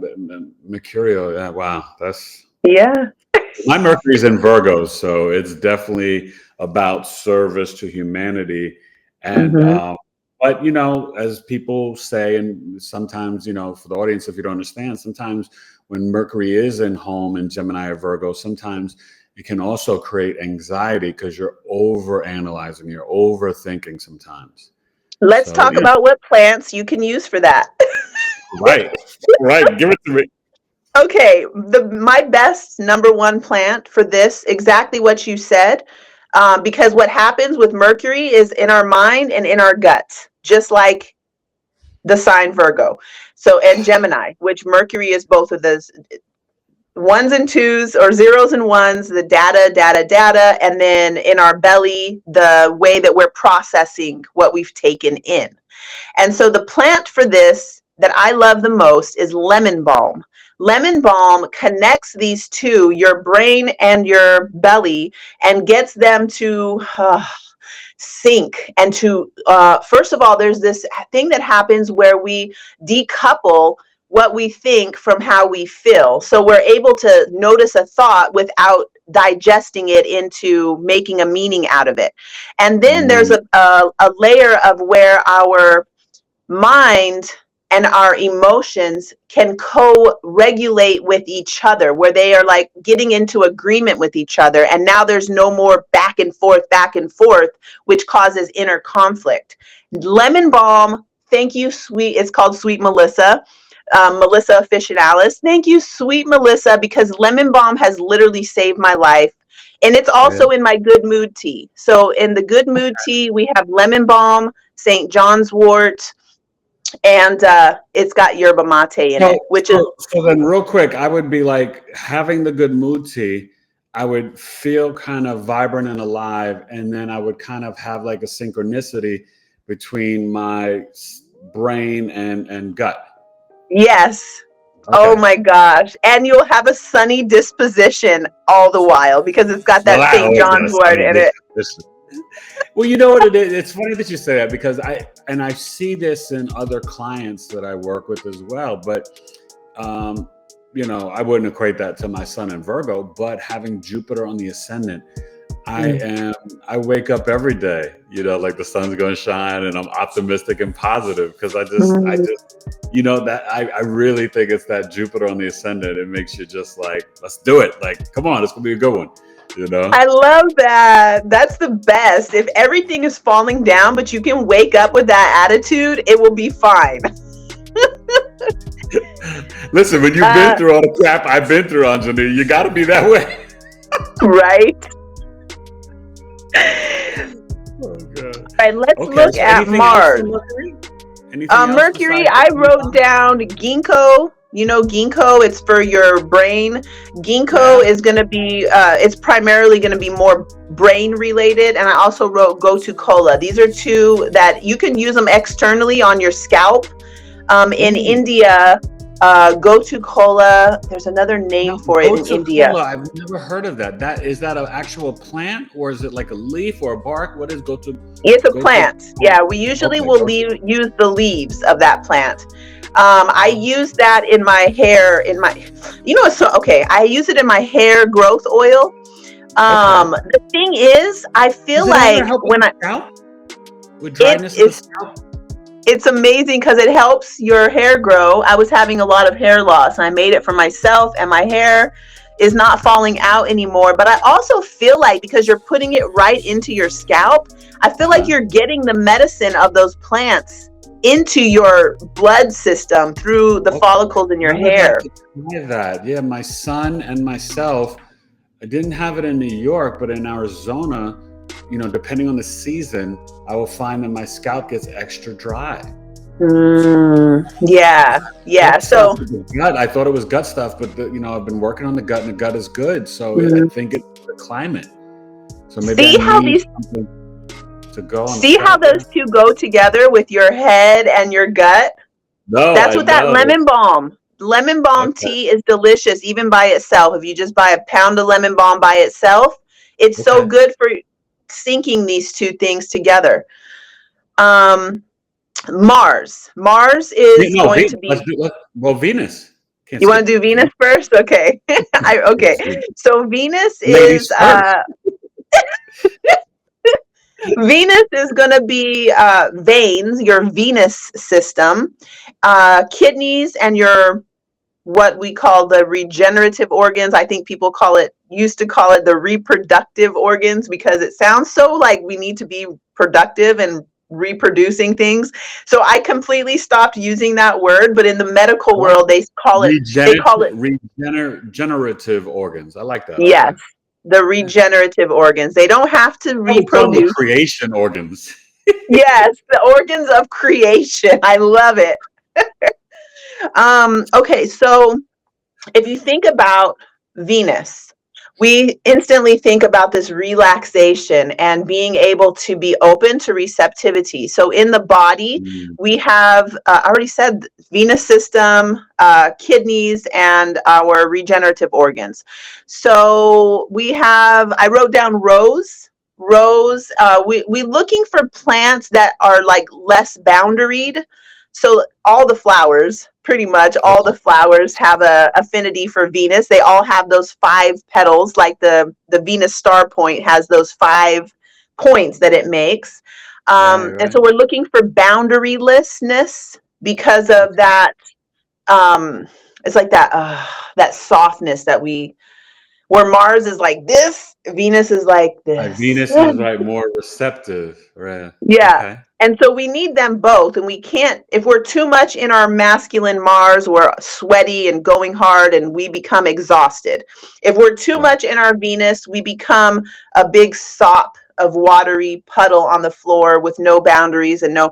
Mercurial. Yeah. Wow. That's Yeah. my Mercury's in Virgo. So it's definitely about service to humanity. And, Mhm. but as people say, and sometimes, for the audience, if you don't understand, sometimes when Mercury is in home in Gemini or Virgo, sometimes it can also create anxiety because you're over analyzing, you're overthinking sometimes. Let's So talk yeah, about what plants you can use for that. right, right. Give it to me. Okay, my best number one plant for this, exactly what you said, because what happens with Mercury is in our mind and in our guts, just like the sign Virgo. So, and Gemini, which Mercury is both of those ones and twos or zeros and ones, the data, and then in our belly, the way that we're processing what we've taken in. And so the plant for this that I love the most is lemon balm. Lemon balm connects these two, your brain and your belly, and gets them to sync and to, first of all, there's this thing that happens where we decouple what we think from how we feel. So we're able to notice a thought without digesting it into making a meaning out of it. And then there's Mm, a layer of where our mind and our emotions can co-regulate with each other, where they are like getting into agreement with each other, and now there's no more back and forth, which causes inner conflict. Lemon balm, thank you, sweet, it's called Sweet Melissa, Melissa officinalis, thank you, Sweet Melissa, because lemon balm has literally saved my life. And it's yeah. also in my good mood tea. So in the good mood tea, we have lemon balm, St. John's wort, and it's got yerba mate in So, it, which is, so then, real quick, I would be like having the good mood tea. I would feel kind of vibrant and alive, and then I would kind of have like a synchronicity between my brain and gut. yes. Oh Okay. my gosh. And you'll have a sunny disposition all the while because it's got Well, that I St. always got John's a wort sunny in it. disposition. Well, you know what it is? It's funny that you say that because I see this in other clients that I work with as well. But um, I wouldn't equate that to my sun in Virgo, but having Jupiter on the ascendant, Mm. I wake up every day, like the sun's going to shine and I'm optimistic and positive because Mm. that I really think it's that Jupiter on the ascendant. It makes you just like, let's do it. Like, come on, it's going to be a good one, I love that. That's the best. If everything is falling down, but you can wake up with that attitude, it will be fine. Listen, when you've been through all the crap I've been through, Anjani, you got to be that way. Right? Oh, God. All right, let's Okay, look so at anything else for Mars. Mercury? Anything else Mercury, besides I the wrote down ginkgo. You know, ginkgo, it's for your brain. Ginkgo Yeah. is going to be, it's primarily going to be more brain related. And I also wrote gotu kola. These are two that you can use them externally on your scalp. In Mm. India, gotu kola, there's another Now, name for it in gotu India. kola, I've never heard of that. Is that an actual plant or is it like a leaf or a bark? What is gotu? It's a Gotu. plant. Yeah, we usually Okay, will gotu. use the leaves of that plant. I use that in my hair, so okay, I use it in my hair growth oil. Okay. The thing is, I feel Does it ever like help with when the scalp? With it dryness of the is, scalp? it's amazing because it helps your hair grow. I was having a lot of hair loss and I made it for myself, and my hair is not falling out anymore. But I also feel like because you're putting it right into your scalp, I feel like Uh-huh. you're getting the medicine of those plants into your blood system through the Okay. follicles in your I would like hair. to try that. Yeah, my son and myself, I didn't have it in New York, but in Arizona, depending on the season, I will find that my scalp gets extra dry. Yeah, yeah. Gut stuff So with the gut. I thought it was gut stuff, but I've been working on the gut, and the gut is good. So I mm, think it's the climate. So maybe I see how need these something to go on the see how scalp. Yeah. those two go together with your head and your gut? No, That's I what that know. lemon balm Okay. tea is delicious, even by itself. If you just buy a pound of lemon balm by itself, it's so Okay. good for syncing these two things together. Um, Mars Yeah, is no, going to be. well, Venus. Can't You want skip to do Venus Venus. first? Okay. Okay. Yes, Venus. So Venus Ladies is first. Venus is going to be veins, your venous system, kidneys, and your what we call the regenerative organs. I think people used to call it the reproductive organs because it sounds so like we need to be productive and reproducing things. So I completely stopped using that word, but in the medical What? world, they call it, Regenerative organs. I like that. yes, Okay. the Yeah. regenerative organs. They don't have to I would call them the reproduce. creation organs. Yes, the organs of creation. I love it. Okay, so if you think about Venus, we instantly think about this relaxation and being able to be open to receptivity. So in the body, Mm, we have, I already said, Venus system, kidneys, and our regenerative organs. So we have, I wrote down rose. Rose, we looking for plants that are like less boundaried. So all the flowers, pretty much all the okay. flowers have a affinity for Venus. They all have those 5 petals, like the Venus star point has those 5 points that it makes. Right, And right. so we're looking for boundarylessness because of Okay. that. It's like that softness that where Mars is like this, Venus is like Right. this. Venus is right more receptive. Right. Yeah. Okay. And so we need them both. And we can't, if we're too much in our masculine Mars, we're sweaty and going hard and we become exhausted. If we're too Right. much in our Venus, we become a big sop of watery puddle on the floor with no boundaries and no.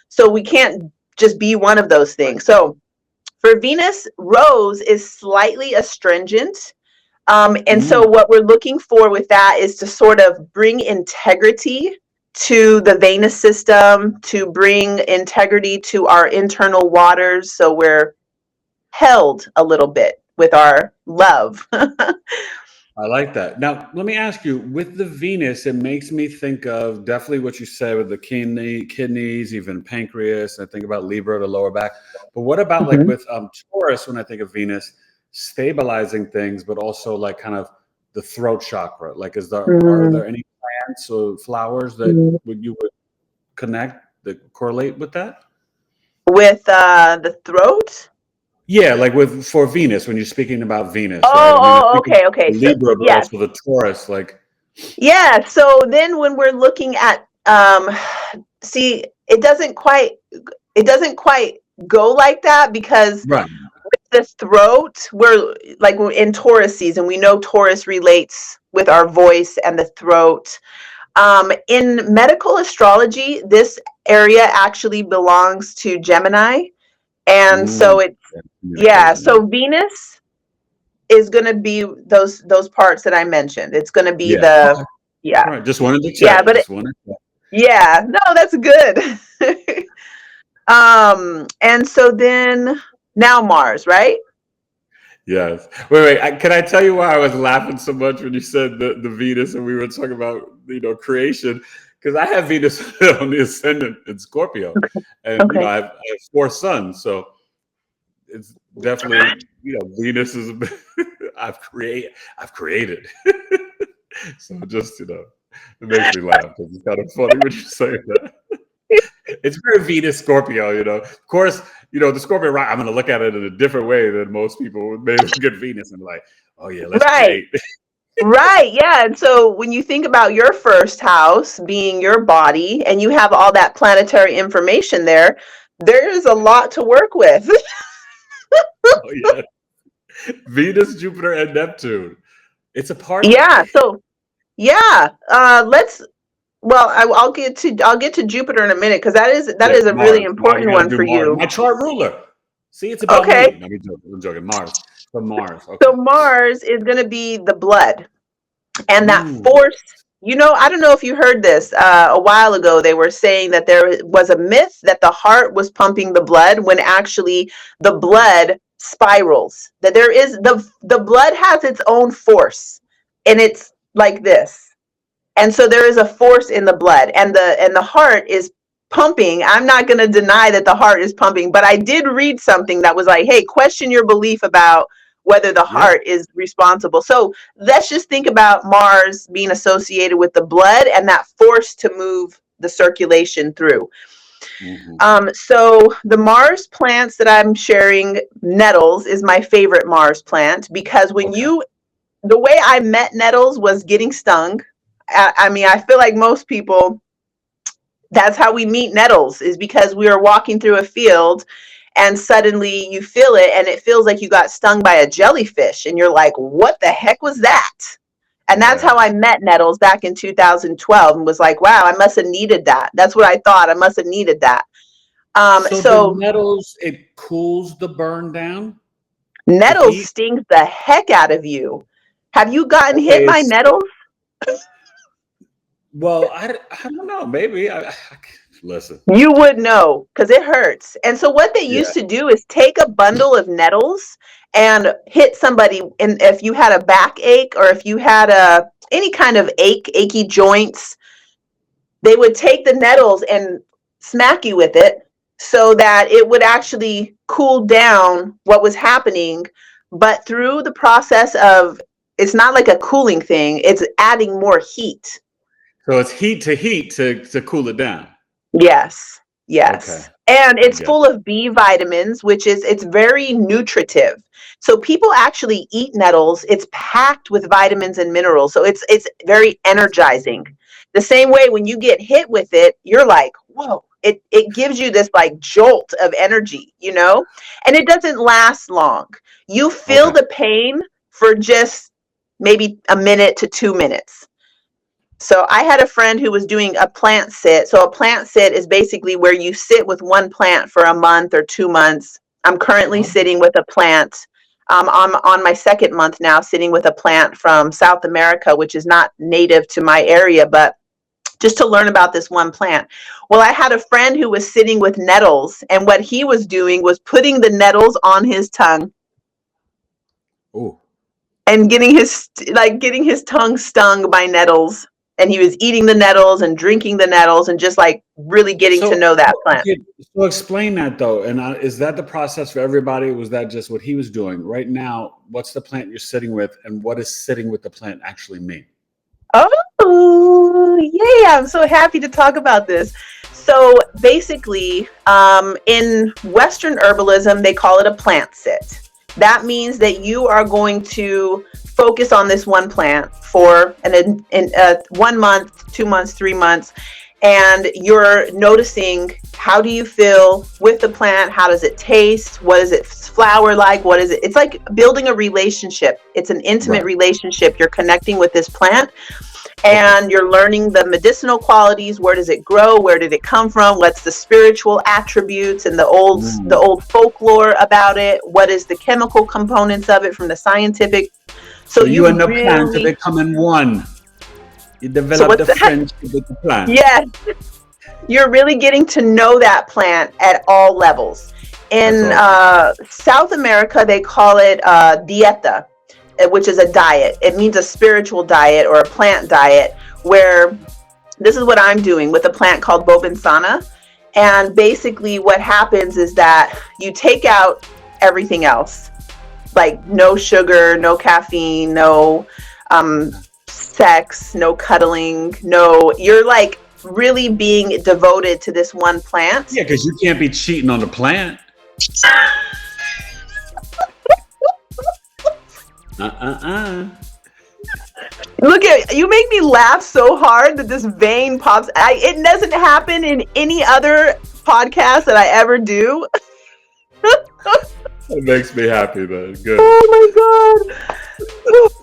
So we can't just be one of those things. So for Venus, rose is slightly astringent. And Mm, so what we're looking for with that is to sort of bring integrity to the venous system, to bring integrity to our internal waters. So we're held a little bit with our love. I like that. Now, let me ask you, with the Venus, it makes me think of definitely what you said with the kidneys, even pancreas. I think about Libra, the lower back. But what about like Mhm. with Taurus, when I think of Venus, stabilizing things, but also like kind of the throat chakra? Like, are Mm, there any plants or flowers that mm. would connect that correlate with that? With the throat. Yeah, like with for Venus, when you're speaking about Venus, right? I mean, I Oh, think of okay, okay. So Libra, but yes, also the Taurus, like yeah. So then when we're looking at, see, it doesn't quite go like that because right. the throat, we're like in Taurus season, we know Taurus relates with our voice and the throat. In medical astrology, this area actually belongs to Gemini. And Mm, so it's, yeah, yeah, communication, yeah. so Venus is going to be those parts that I mentioned. It's going to be Yeah, the, okay, yeah, alright, just wanted to yeah, check, but just wanted to check. yeah, no, that's good. And so then now Mars, right? Yes. Wait, can I tell you why I was laughing so much when you said the Venus and we were talking about, creation? Because I have Venus on the ascendant in Scorpio, and, Okay. I have 4 sons, so it's definitely, Venus is a bit I've created. So just, it makes me laugh 'cause it's kind of funny when you say that. It's very Venus Scorpio, Of course, the Scorpio, right? I'm going to look at it in a different way than most people may look at Venus and be like, oh, yeah, let's Right. create. Right. Yeah. And so when you think about your first house being your body and you have all that planetary information there, there's a lot to work with. Oh, yeah. Venus, Jupiter, and Neptune. It's a party. Yeah. So yeah, well, I'll get to Jupiter in a minute because that Yeah, is a really Mars. Now we important got to one do for Mars. you. My chart ruler. See, it's about Okay. me. No, I'm joking. Mars. So Mars. So Okay. Mars is going to be the blood. And that Ooh, force, I don't know if you heard this a while ago. They were saying that there was a myth that the heart was pumping the blood when actually the blood spirals, that there is the blood has its own force, and it's like this. And so there is a force in the blood, and the heart is pumping. I'm not going to deny that the heart is pumping, but I did read something that was like, hey, question your belief about whether the yeah. heart is responsible. So let's just think about Mars being associated with the blood and that force to move the circulation through. Hmm. So the Mars plants that I'm sharing, nettles is my favorite Mars plant because Okay. the way I met nettles was getting stung. I mean, I feel like most people That's how we meet nettles, is because we are walking through a field and suddenly you feel it and it feels like you got stung by a jellyfish and you're like, what the heck was that? And that's how Yeah. I met nettles back in 2012 and was like, wow, I must have needed that. That's what I thought. I must have needed that. So the So nettles, it cools the burn down, the nettles heat. stings the heck out of you. Have you gotten hit Okay, by it's nettles? well, I don't know. Maybe listen. You would know because it hurts. And so what they Yeah. used to do is take a bundle of nettles and hit somebody. And if you had a backache or if you had any kind of achy joints, they would take the nettles and smack you with it so that it would actually cool down what was happening. But through the process of, it's not like a cooling thing, it's adding more heat. So it's heat to cool it down. Yes, Okay, yes. And I it's get. full of B vitamins, which is, it's very nutritive. So people actually eat nettles. It's packed with vitamins and minerals. So it's very energizing. The same way when you get hit with it, you're like, whoa, it gives you this like jolt of energy, you know? And it doesn't last long. You feel Okay. the pain for just maybe a minute to 2 minutes. So I had a friend who was doing a plant sit. So a plant sit is basically where you sit with one plant for a month or 2 months. I'm currently Uh-huh. sitting with a plant. I'm on my second month now, sitting with a plant from South America, which is not native to my area, but just to learn about this one plant. Well, I had a friend who was sitting with nettles, and what he was doing was putting the nettles on his tongue Oh. and getting his tongue stung by nettles, and he was eating the nettles and drinking the nettles and just like really getting to So, know that plant. okay, so explain that though. And is that the process for everybody? Was that just what he was doing? Right now, what's the plant you're sitting with, and what does sitting with the plant actually mean? Oh yeah, I'm so happy to talk about this. So basically, in Western herbalism they call it a plant sit. That means that you are going to focus on this one plant for 1 month, 2 months, 3 months, and you're noticing, how do you feel with the plant? How does it taste? What is its flower like? What is it? It's like building a relationship. It's an intimate Right. relationship. You're connecting with this plant Okay. and you're learning the medicinal qualities. Where does it grow? Where did it come from? What's the spiritual attributes and the Mm. old folklore about it? What is the chemical components of it from the scientific? So So you you and the plant are really, becoming one. You so develop what's the that? friendship with the plant. Yes, you're really getting to know that plant at all levels. That's In awesome. South America, they call it dieta, which is a diet. It means a spiritual diet or a plant diet, where this is what I'm doing with a plant called bobinsana. And basically what happens is that you take out everything else, like no sugar, no caffeine, no sex, no cuddling, no, you're like really being devoted to this one plant. Yeah, because you can't be cheating on the plant. Uh-uh-uh. Look at you, make me laugh so hard that this vein pops. It doesn't happen in any other podcast that I ever do. It makes me happy, man. Good. Oh my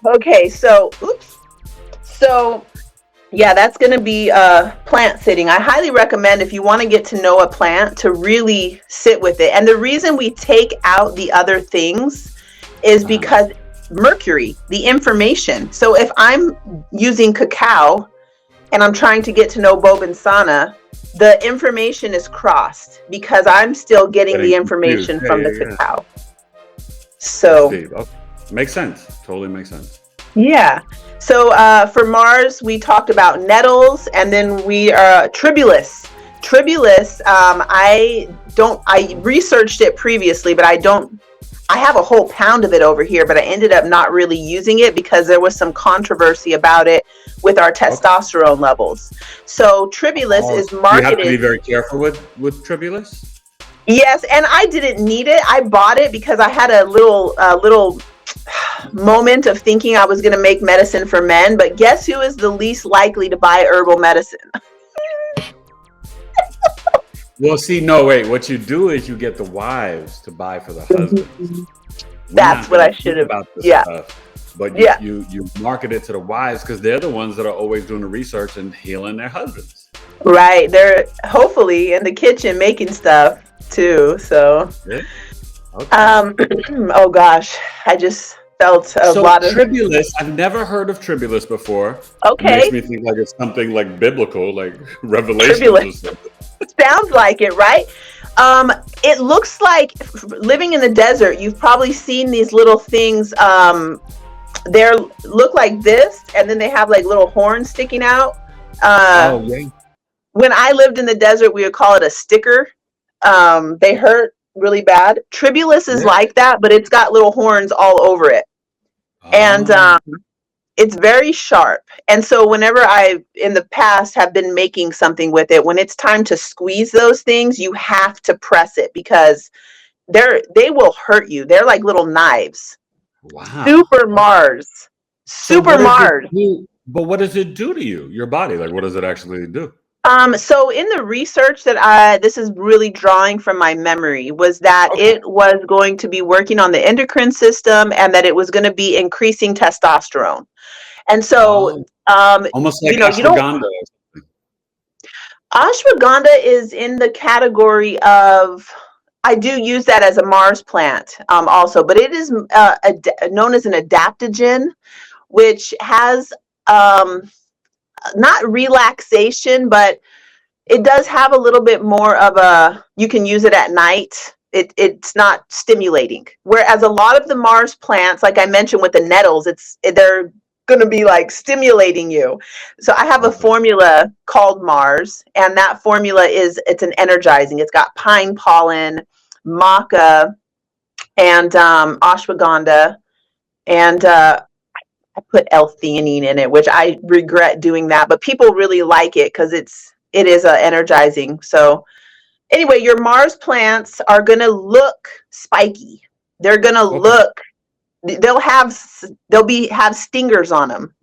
god. Okay, so oops. So yeah, that's going to be plant sitting. I highly recommend, if you want to get to know a plant, to really sit with it. And the reason we take out the other things is because mercury, the information. So if I'm using cacao and I'm trying to get to know bobinsana, the information is crossed because I'm still getting the Getting confused. information Yeah, from the yeah, yeah. cacao. That's So deep. Okay. Makes sense. Totally makes sense. yeah. So for Mars, we talked about nettles, and then we are tribulus. Tribulus, I researched it previously, but I have a whole pound of it over here, but I ended up not really using it because there was some controversy about it with our testosterone levels. So tribulus is You have to be marketed. very careful with tribulus. Yes, and I didn't need it. I bought it because I had a little moment of thinking I was going to make medicine for men, but guess who is the least likely to buy herbal medicine? Well, see, no, wait. What you do is you get the wives to buy for the husbands. Mhm. We're That's not what going I to should think have. about this Yeah. stuff, but you Yeah. you you market it to the wives because they're the ones that are always doing the research and healing their husbands. Right. They're hopefully in the kitchen making stuff too. So, Yeah. Okay. oh gosh, I just felt a So lot of, tribulus, I've never heard of tribulus before. It makes okay, me think like it's something like biblical, like Revelations tribulation. or something. Sounds like it, right? Um, it looks like living in the desert, you've probably seen these little things. They look like this, and then they have like little horns sticking out. Uh, Oh yeah. when I lived in the desert, we would call it a sticker. They hurt really bad. Tribulus is Yeah. like that, but it's got little horns all over it. And Oh, it's very sharp. And so whenever I in the past have been making something with it, when it's time to squeeze those things, you have to press it because they will hurt you. They're like little knives. wow. Super Okay. Mars. So Super what does it Mars. do? But what does it do to you, your body? Like, what does it actually do? So in the research that this is really drawing from my memory, was that Okay. it was going to be working on the endocrine system and that it was going to be increasing testosterone. And so, Oh, almost like you don't, ashwagandha. ashwagandha is in the category of, I do use that as a Mars plant also, but it is known as an adaptogen, which has not relaxation, but it does have a little bit more of a, you can use it at night. It's not stimulating. Whereas a lot of the Mars plants, like I mentioned with the nettles, they're going to be like stimulating you. So I have a Okay. formula called Mars, and that formula it's an energizing. It's got pine pollen, maca, and ashwagandha, and I put L-theanine in it, which I regret doing that, but people really like it because it is energizing. So anyway, your Mars plants are gonna look spiky. They're gonna Okay. look. They'll have stingers on them.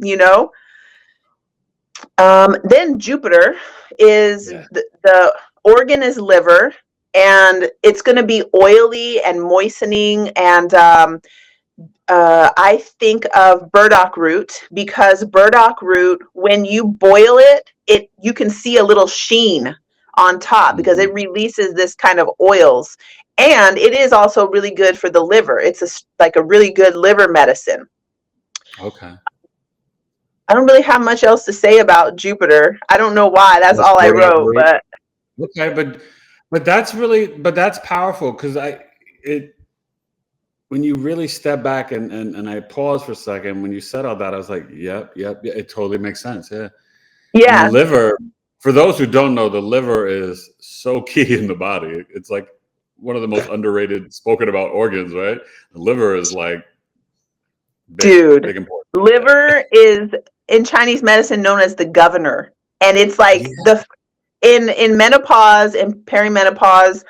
Then Jupiter is Yeah. the organ is liver, and it's going to be oily and moistening. And I think of burdock root because burdock root, when you boil it you can see a little sheen on top because Mhm. it releases this kind of oils, and it is also really good for the liver. It's like a really good liver medicine. Okay. I don't really have much else to say about Jupiter. I don't know why. That's That's all I burdock wrote, root. but Okay, but that's really but that's powerful because it when you really step back and I pause for a second when you said all that, I was like, yep, yeah, it totally makes sense. Yeah. And the yeah, liver, for those who don't know, the liver is so key in the body. It's like one of the most underrated, spoken about organs, right? The liver is like big, dude. big important. Yeah. Liver is in Chinese medicine known as the governor, and it's like Yeah. the in menopause and perimenopause,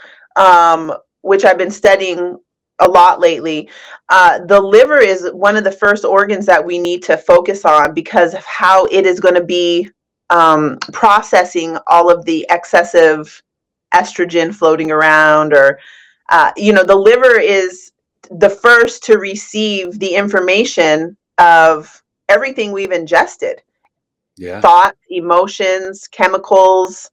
which I've been studying a lot lately. The liver is one of the first organs that we need to focus on because of how it is going to be processing all of the excessive estrogen floating around, or the liver is the first to receive the information of everything we've ingested: Yeah. thoughts, emotions, chemicals,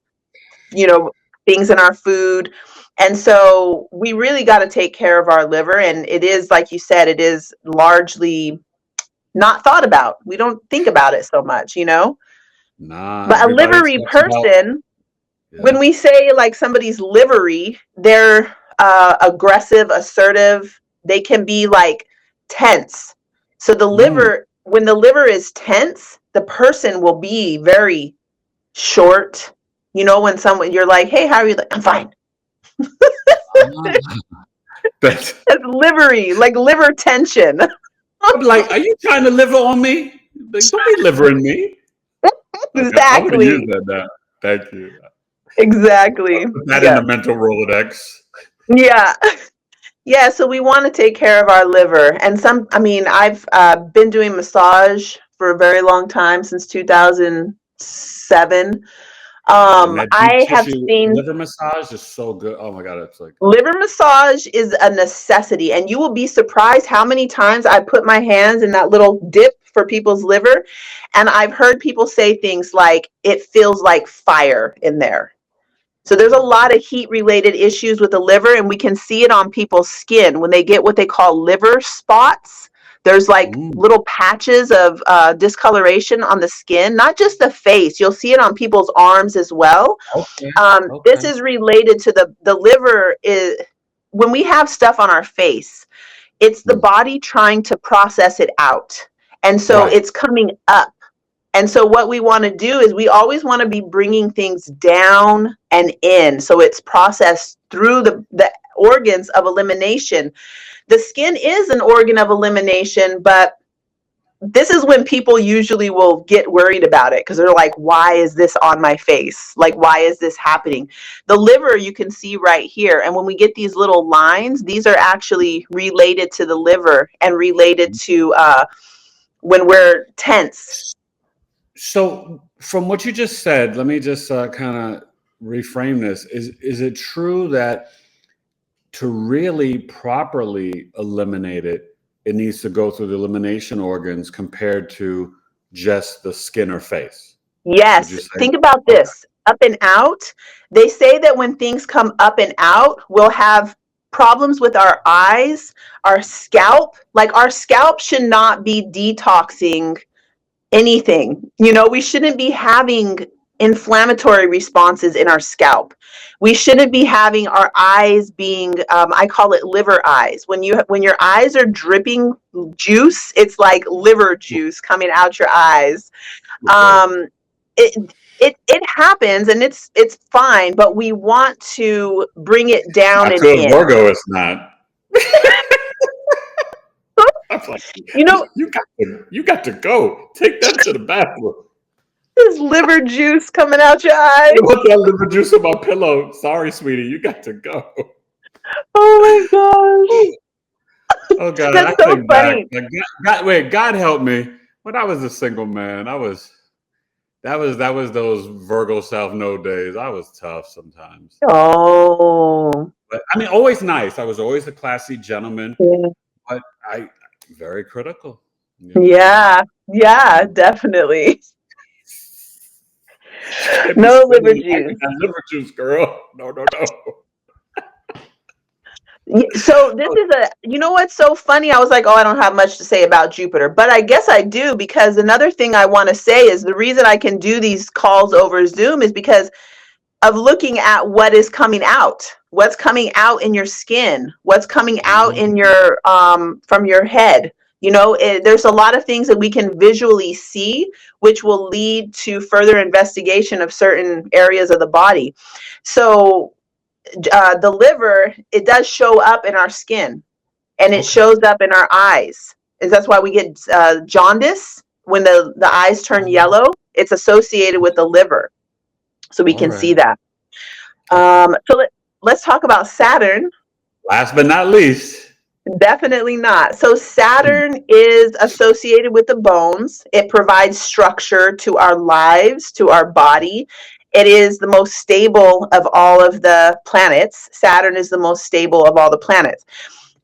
you know, things in our food. And so we really got to take care of our liver. And it is, like you said, it is largely not thought about. We don't think about it so much. Nah, But a everybody livery talks about person, when yeah. we say like somebody's livery, they're aggressive, assertive. They can be like tense. So Mm. when the liver is tense, the person will be very short. When you're like, "Hey, how are you?" Like, "I'm fine." Ah, that's That's livery, like liver tension. I'm like, are you trying to liver on me? Like, don't be livering me. Okay, I'm gonna use Exactly. that now. Thank you. Exactly. Put that in Yeah. the mental Rolodex. Yeah. Yeah, so we want to take care of our liver. And I've been doing massage for a very long time, since 2007. Wow, and that deep I have tissue seen liver massage is so good. Oh my God, it's like, liver massage is a necessity, and you will be surprised how many times I put my hands in that little dip for people's liver, and I've heard people say things like it feels like fire in there. So there's a lot of heat related issues with the liver, and we can see it on people's skin when they get what they call liver spots. There's like mm, little patches of discoloration on the skin, not just the face. You'll see it on people's arms as well. okay, This okay, is related to the liver. Is when we have stuff on our face, it's the mm, body trying to process it out, and so right. it's coming up. And so what we want to do is we always want to be bringing things down and in, so it's processed through the organs of elimination. The skin is an organ of elimination, but this is when people usually will get worried about it because they're like, why is this on my face? Like, why is this happening? The liver, you can see right here. And when we get these little lines, these are actually related to the liver and related to when we're tense. So, from what you just said, let me just kind of reframe this. Is it true that to really properly eliminate it, it needs to go through the elimination organs compared to just the skin or face? Would you Yes, say? think about Okay. this. Up and out. They say that when things come up and out, we'll have problems with our eyes, our scalp. Like our scalp should not be detoxing anything. You know, we shouldn't be having inflammatory responses in our scalp. We shouldn't be having our eyes being I call it liver eyes. When your eyes are dripping juice, it's like liver juice coming out your eyes. Okay. um it happens, and it's fine, but we want to bring it down Not and to a in. Virgo, it's not. I'm like, You know, you got to go. Take that to the bathroom. there's liver juice coming out your I eye. don't want that liver juice on my pillow. Sorry, sweetie, you got to go. Oh my gosh, Oh God, I that's so think back. funny. Like, wait, God help me. When I was a single man, that was those Virgo South Node days. I was tough sometimes, Oh, but I mean, always nice. I was always a classy gentleman, yeah, but I very critical. You know, yeah, yeah, definitely. can't be No spending liver the night with juice. that liver juice, girl. No, no, no. So this Oh, is you know what's so funny? I was like, oh, I don't have much to say about Jupiter, but I guess I do, because another thing I want to say is the reason I can do these calls over Zoom is because of looking at what is coming out, what's coming out in your skin, what's coming out in your from your head. You know, there's a lot of things that we can visually see, which will lead to further investigation of certain areas of the body. So the liver, it does show up in our skin, and it okay. shows up in our eyes. And that's why we get jaundice when the eyes turn yellow. It's associated with the liver, so we All can see right. that. Okay. Let's talk about Saturn. Last but not least. Definitely not. So Hmm. Saturn is associated with the bones. It provides structure to our lives, to our body. It is the most stable of all of the planets. Saturn is the most stable of all the planets.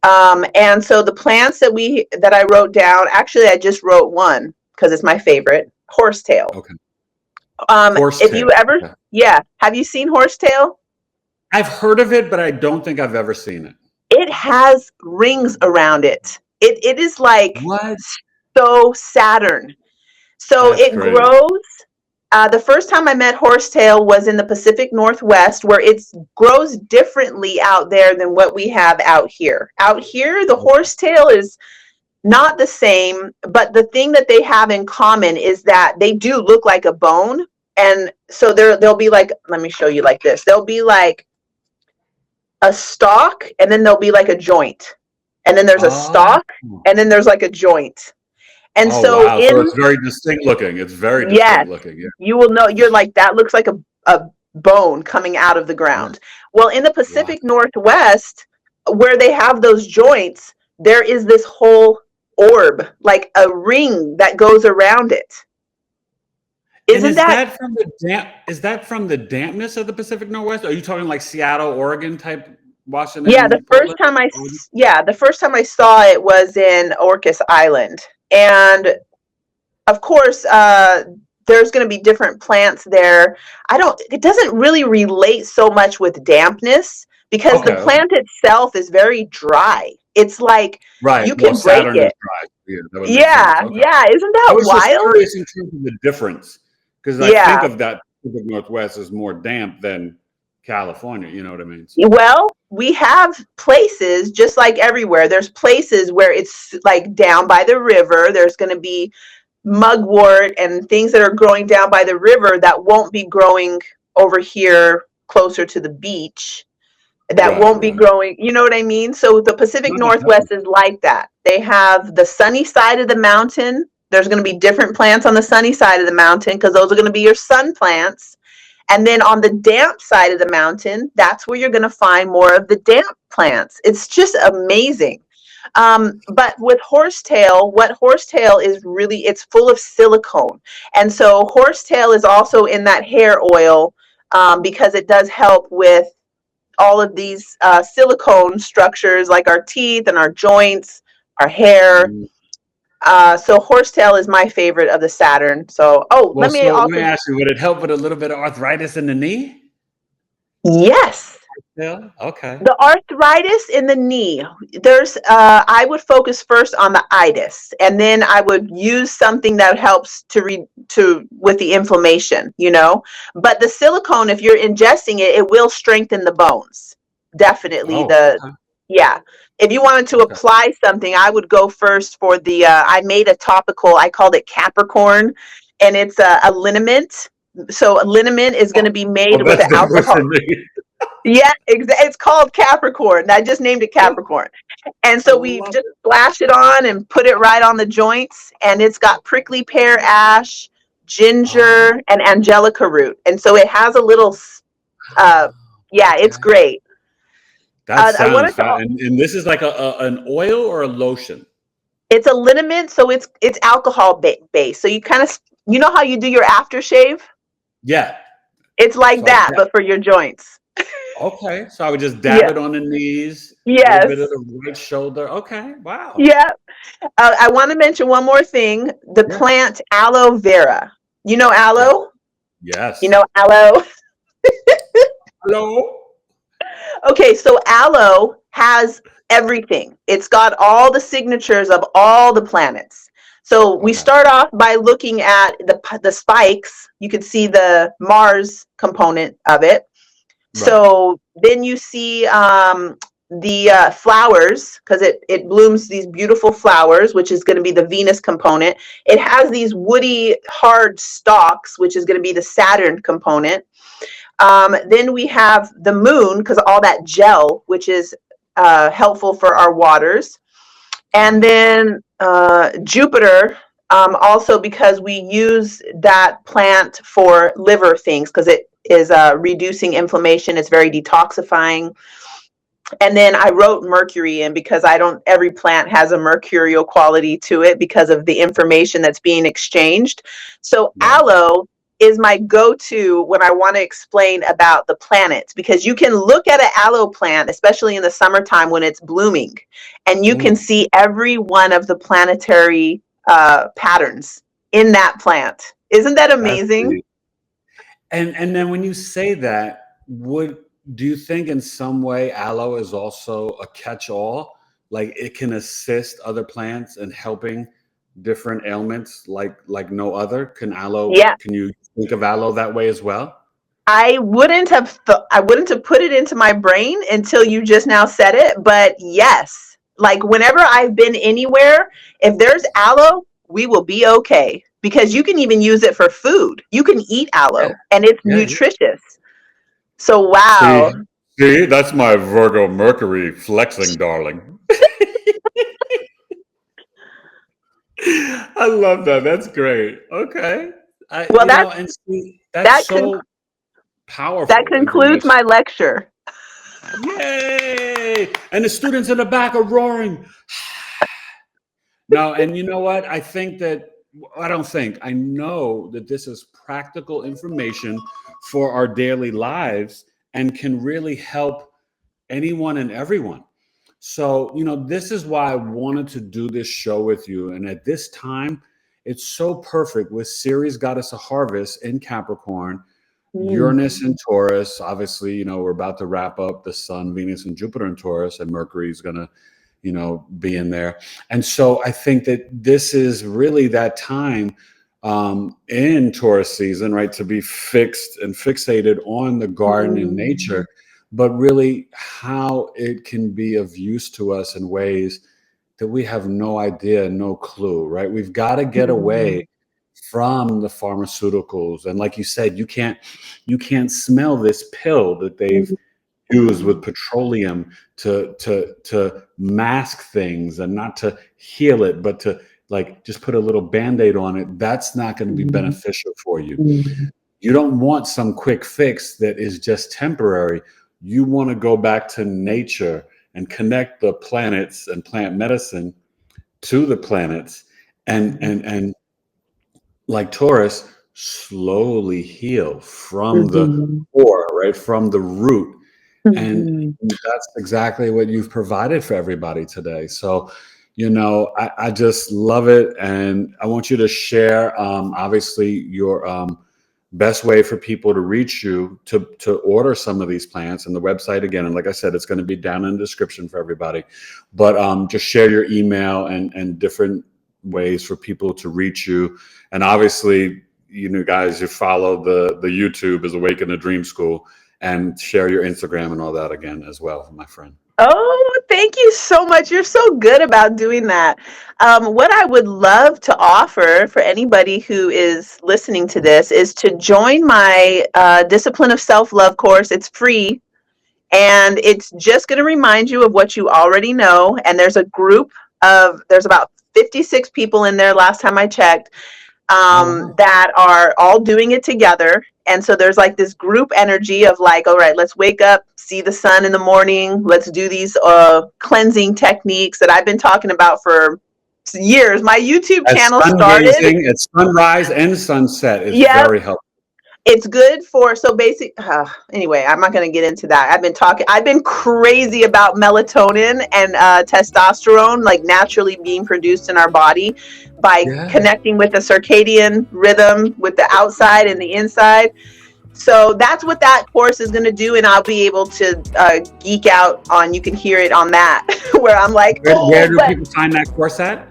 And so the plants that I wrote down, actually I just wrote one because it's my favorite, horsetail. Okay. If you Horsetail. ever, Okay. yeah, have you seen horsetail? I've heard of it, but I don't think I've ever seen it. It has rings around it. It is like What? so Saturn. So That's it crazy. grows. The first time I met horsetail was in the Pacific Northwest, where it grows differently out there than what we have out here. Out here, the horsetail is not the same, but the thing that they have in common is that they do look like a bone. And so they'll be like, let me show you like this. They'll be like a stalk, and then there'll be like a joint. And then there's a Oh. stalk, and then there's like a joint. And Oh so wow. So in it's very distinct looking. It's very yes, distinct looking. Yeah. you will know, you're like, that looks like a bone coming out of the Yeah. ground. Well, in the Wow. Pacific Northwest, where they have those joints, there is this whole orb, like a ring that goes around it. And Isn't is that? that from the damp? Is that from the dampness of the Pacific Northwest? Are you talking like Seattle, Oregon type, Yeah, Washington, Portland? Oregon? the first time I saw it was in Orcas Island. And of course, there's going to be different plants there. It doesn't really relate so much with dampness because the Okay, okay. plant itself is very dry. It's like Right. you Well, can break Saturn is it. dry. Yeah, that would make sense. Yeah, Okay. yeah. Isn't I that was just wild? curious in terms of the difference because I think Yeah. of that Pacific Northwest as more damp than California. You know what I mean? Well, we have places just like everywhere. There's places where it's like down by the river. There's going to be mugwort and things that are growing down by the river that won't be growing over here closer to the beach. That Right, won't be right. growing. You know what I mean? So the Pacific No, no, Northwest definitely. is like that. They have the sunny side of the mountain. There's going to be different plants on the sunny side of the mountain because those are going to be your sun plants. And then on the damp side of the mountain, that's where you're going to find more of the damp plants. It's just amazing. But with horsetail, what horsetail is really, it's full of silicone. And so horsetail is also in that hair oil because it does help with all of these silicone structures like our teeth and our joints, our hair. Mm. So horsetail is my favorite of the Saturn. So, Well, let me so let me also, ask you: would it help with a little bit of arthritis in the knee? yes. Yeah. Okay. The arthritis in the knee, I would focus first on the itis, and then I would use something that helps with the inflammation, But the silicone, if you're ingesting it, it will strengthen the bones. Definitely Oh. Okay. yeah. If you wanted to Okay. apply something, I would go first for I made a topical, I called it Capricorn, and it's a liniment. So a liniment is going to be made Oh, with that's an different alcohol. for me. Yeah, it's called Capricorn. I just named it Capricorn. And I so we love just it. splash it on and put it right on the joints. And it's got prickly pear ash, Oh, ginger, and angelica root. And so it has a little, yeah, it's okay. great. That I sounds wanted to, fat. And this is like an oil or a lotion? it's a liniment, so it's alcohol based. So you kind of, how you do your aftershave? Yeah. It's like So I that, but for your joints. okay. So I would just dab Yeah. it on the knees, a little bit of Yes. the right shoulder. Okay. Wow. Yeah. I want to mention one more thing. The Yeah. plant aloe vera. You know Yeah. aloe? You Yes. know aloe? Hello. Okay, so aloe has everything. It's got all the signatures of all the planets. So we Okay. start off by looking at the spikes. You can see the Mars component of it. Right. So then you see the flowers because it blooms these beautiful flowers, which is going to be the Venus component. It has these woody, hard stalks, which is going to be the Saturn component. Then we have the moon because all that gel, which is helpful for our waters. And Right. then Jupiter, also because we use that plant for liver things because it is reducing inflammation. It's very detoxifying. And then I wrote Mercury in because every plant has a mercurial quality to it because of the information that's being exchanged. So Right. aloe is my go-to when I want to explain about the planets because you can look at an aloe plant, especially in the summertime when it's blooming, and you can Mm, see every one of the planetary patterns in that plant. Isn't that that's amazing? neat. And then when you say that, do you think in some way aloe is also a catch-all? Like it can assist other plants in helping different ailments like no other? Yeah. Can you think of aloe that way as well? I wouldn't have put it into my brain until you just now said it, but yes. Like whenever I've been anywhere, if there's aloe, we will be okay because you can even use it for food. You can eat Yeah. aloe and it's Yeah, yeah. nutritious. So See, wow. see, that's my Virgo Mercury flexing, darling. I love that. That's great. Okay. Well, And see, that's that con- so that powerful concludes information. my lecture. Yay! And the students in the back are roaring. No, and you know what? I think that I know that this is practical information for our daily lives and can really help anyone and everyone. So, this is why I wanted to do this show with you. And at this time, it's so perfect with Ceres Goddess of Harvest in Capricorn, Uranus in Taurus. Obviously, we're about to wrap up the Sun, Venus, and Jupiter in Taurus, and Mercury is going to, be in there. And so I think that this is really that time in Taurus season, right, to be fixed and fixated on the garden and nature, but really how it can be of use to us in ways that we have no idea, no clue, right? We've got to get away from the pharmaceuticals. And like you said, you can't smell this pill that they've used with petroleum to mask things and not to heal it, but to like just put a little Band-Aid on it. That's not going to be beneficial for you. You don't want some quick fix that is just temporary. You want to go back to nature and connect the planets and plant medicine to the planets and like Taurus, slowly heal from the core, right? From the root. And that's exactly what you've provided for everybody today. So, I just love it. And I want you to share, obviously, your best way for people to reach you to order some of these plants, and the website again. And like I said, it's going to be down in the description for everybody. But just share your email and different ways for people to reach you. And obviously, guys, you follow the YouTube is Awaken the Dream School, and share your Instagram and all that again as well, my friend. Oh, thank you so much. You're so good about doing that. What I would love to offer for anybody who is listening to this is to join my Discipline of Self-Love course. It's free, and it's just going to remind you of what you already know. And there's there's about 56 people in there last time I checked, that are all doing it together. And so there's like this group energy of like, all right, let's wake up, see the sun in the morning. Let's do these cleansing techniques that I've been talking about for years. My YouTube channel started. It's sunrise and sunset. It's very helpful. It's good for, anyway, I'm not going to get into that. I've been crazy about melatonin and testosterone, like naturally being produced in our body by connecting with the circadian rhythm with the outside and the inside. So that's what that course is going to do. And I'll be able to geek out on, you can hear it on that, where I'm like, where do people find that course at?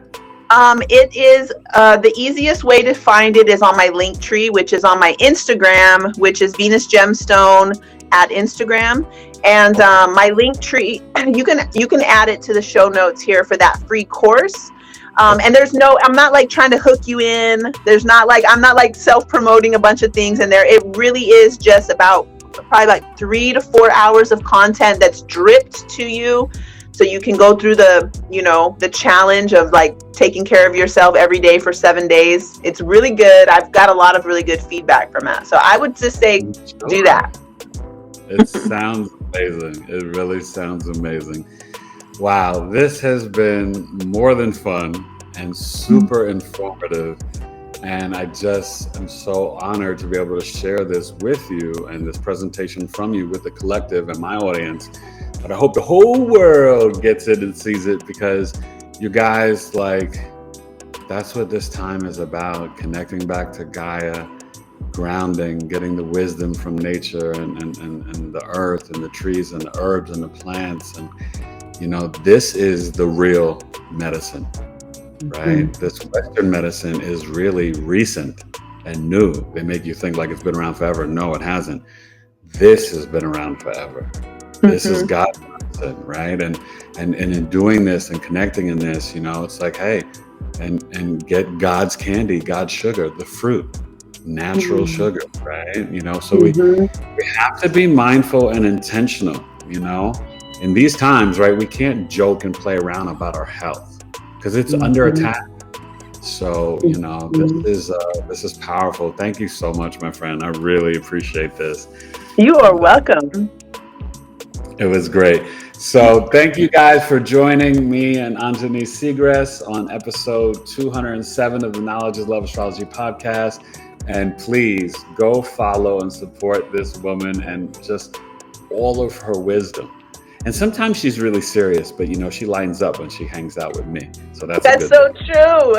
It is the easiest way to find it is on my link tree, which is on my Instagram, which is Venus Gemstone at Instagram. And my link tree, you can add it to the show notes here for that free course. And I'm not like trying to hook you in. I'm not like self-promoting a bunch of things in there. It really is just about probably like 3 to 4 hours of content that's dripped to you. So you can go through the challenge of like taking care of yourself every day for 7 days. It's really good. I've got a lot of really good feedback from that. So I would just say, do that. It sounds amazing. It really sounds amazing. Wow. This has been more than fun and super informative. And I just am so honored to be able to share this with you and this presentation from you with the collective and my audience. But I hope the whole world gets it and sees it, because you guys, that's what this time is about, connecting back to Gaia, grounding, getting the wisdom from nature and the earth and the trees and the herbs and the plants. And, this is the real medicine, right? This Western medicine is really recent and new. They make you think like it's been around forever. No, it hasn't. This has been around forever. This is God's medicine, right? And in doing this and connecting in this, it's like, hey, and get God's candy, God's sugar, the fruit, natural sugar, right? So we have to be mindful and intentional, in these times, right? We can't joke and play around about our health because it's under attack. So, this is powerful. Thank you so much, my friend. I really appreciate this. You are welcome. It was great. So thank you guys for joining me and Anjani Segrest on episode 207 of the Knowledge is Love Astrology podcast. And please go follow and support this woman and just all of her wisdom. And sometimes she's really serious, but she lines up when she hangs out with me. So that's so true.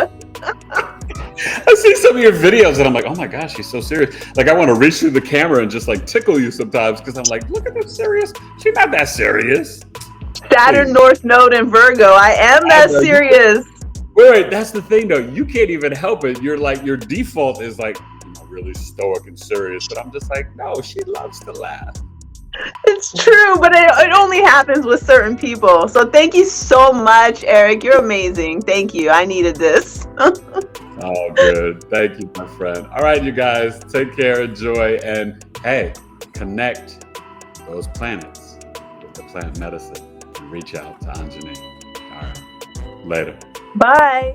I see some of your videos and I'm like, oh my gosh, she's so serious. Like I want to reach through the camera and just like tickle you sometimes because I'm like, look at that serious. She's not that serious. Saturn, Please. North Node, and Virgo. I am that serious. Wait, that's the thing though. You can't even help it. You're like, your default is like, really stoic and serious. But I'm just like, no, she loves to laugh. It's true, but it only happens with certain people. So thank you so much, Eric. You're amazing. Thank you. I needed this. Oh, good. Thank you, my friend. All right, you guys, take care, enjoy, and hey, connect those planets with the plant medicine and reach out to Anjani. All right, later. Bye.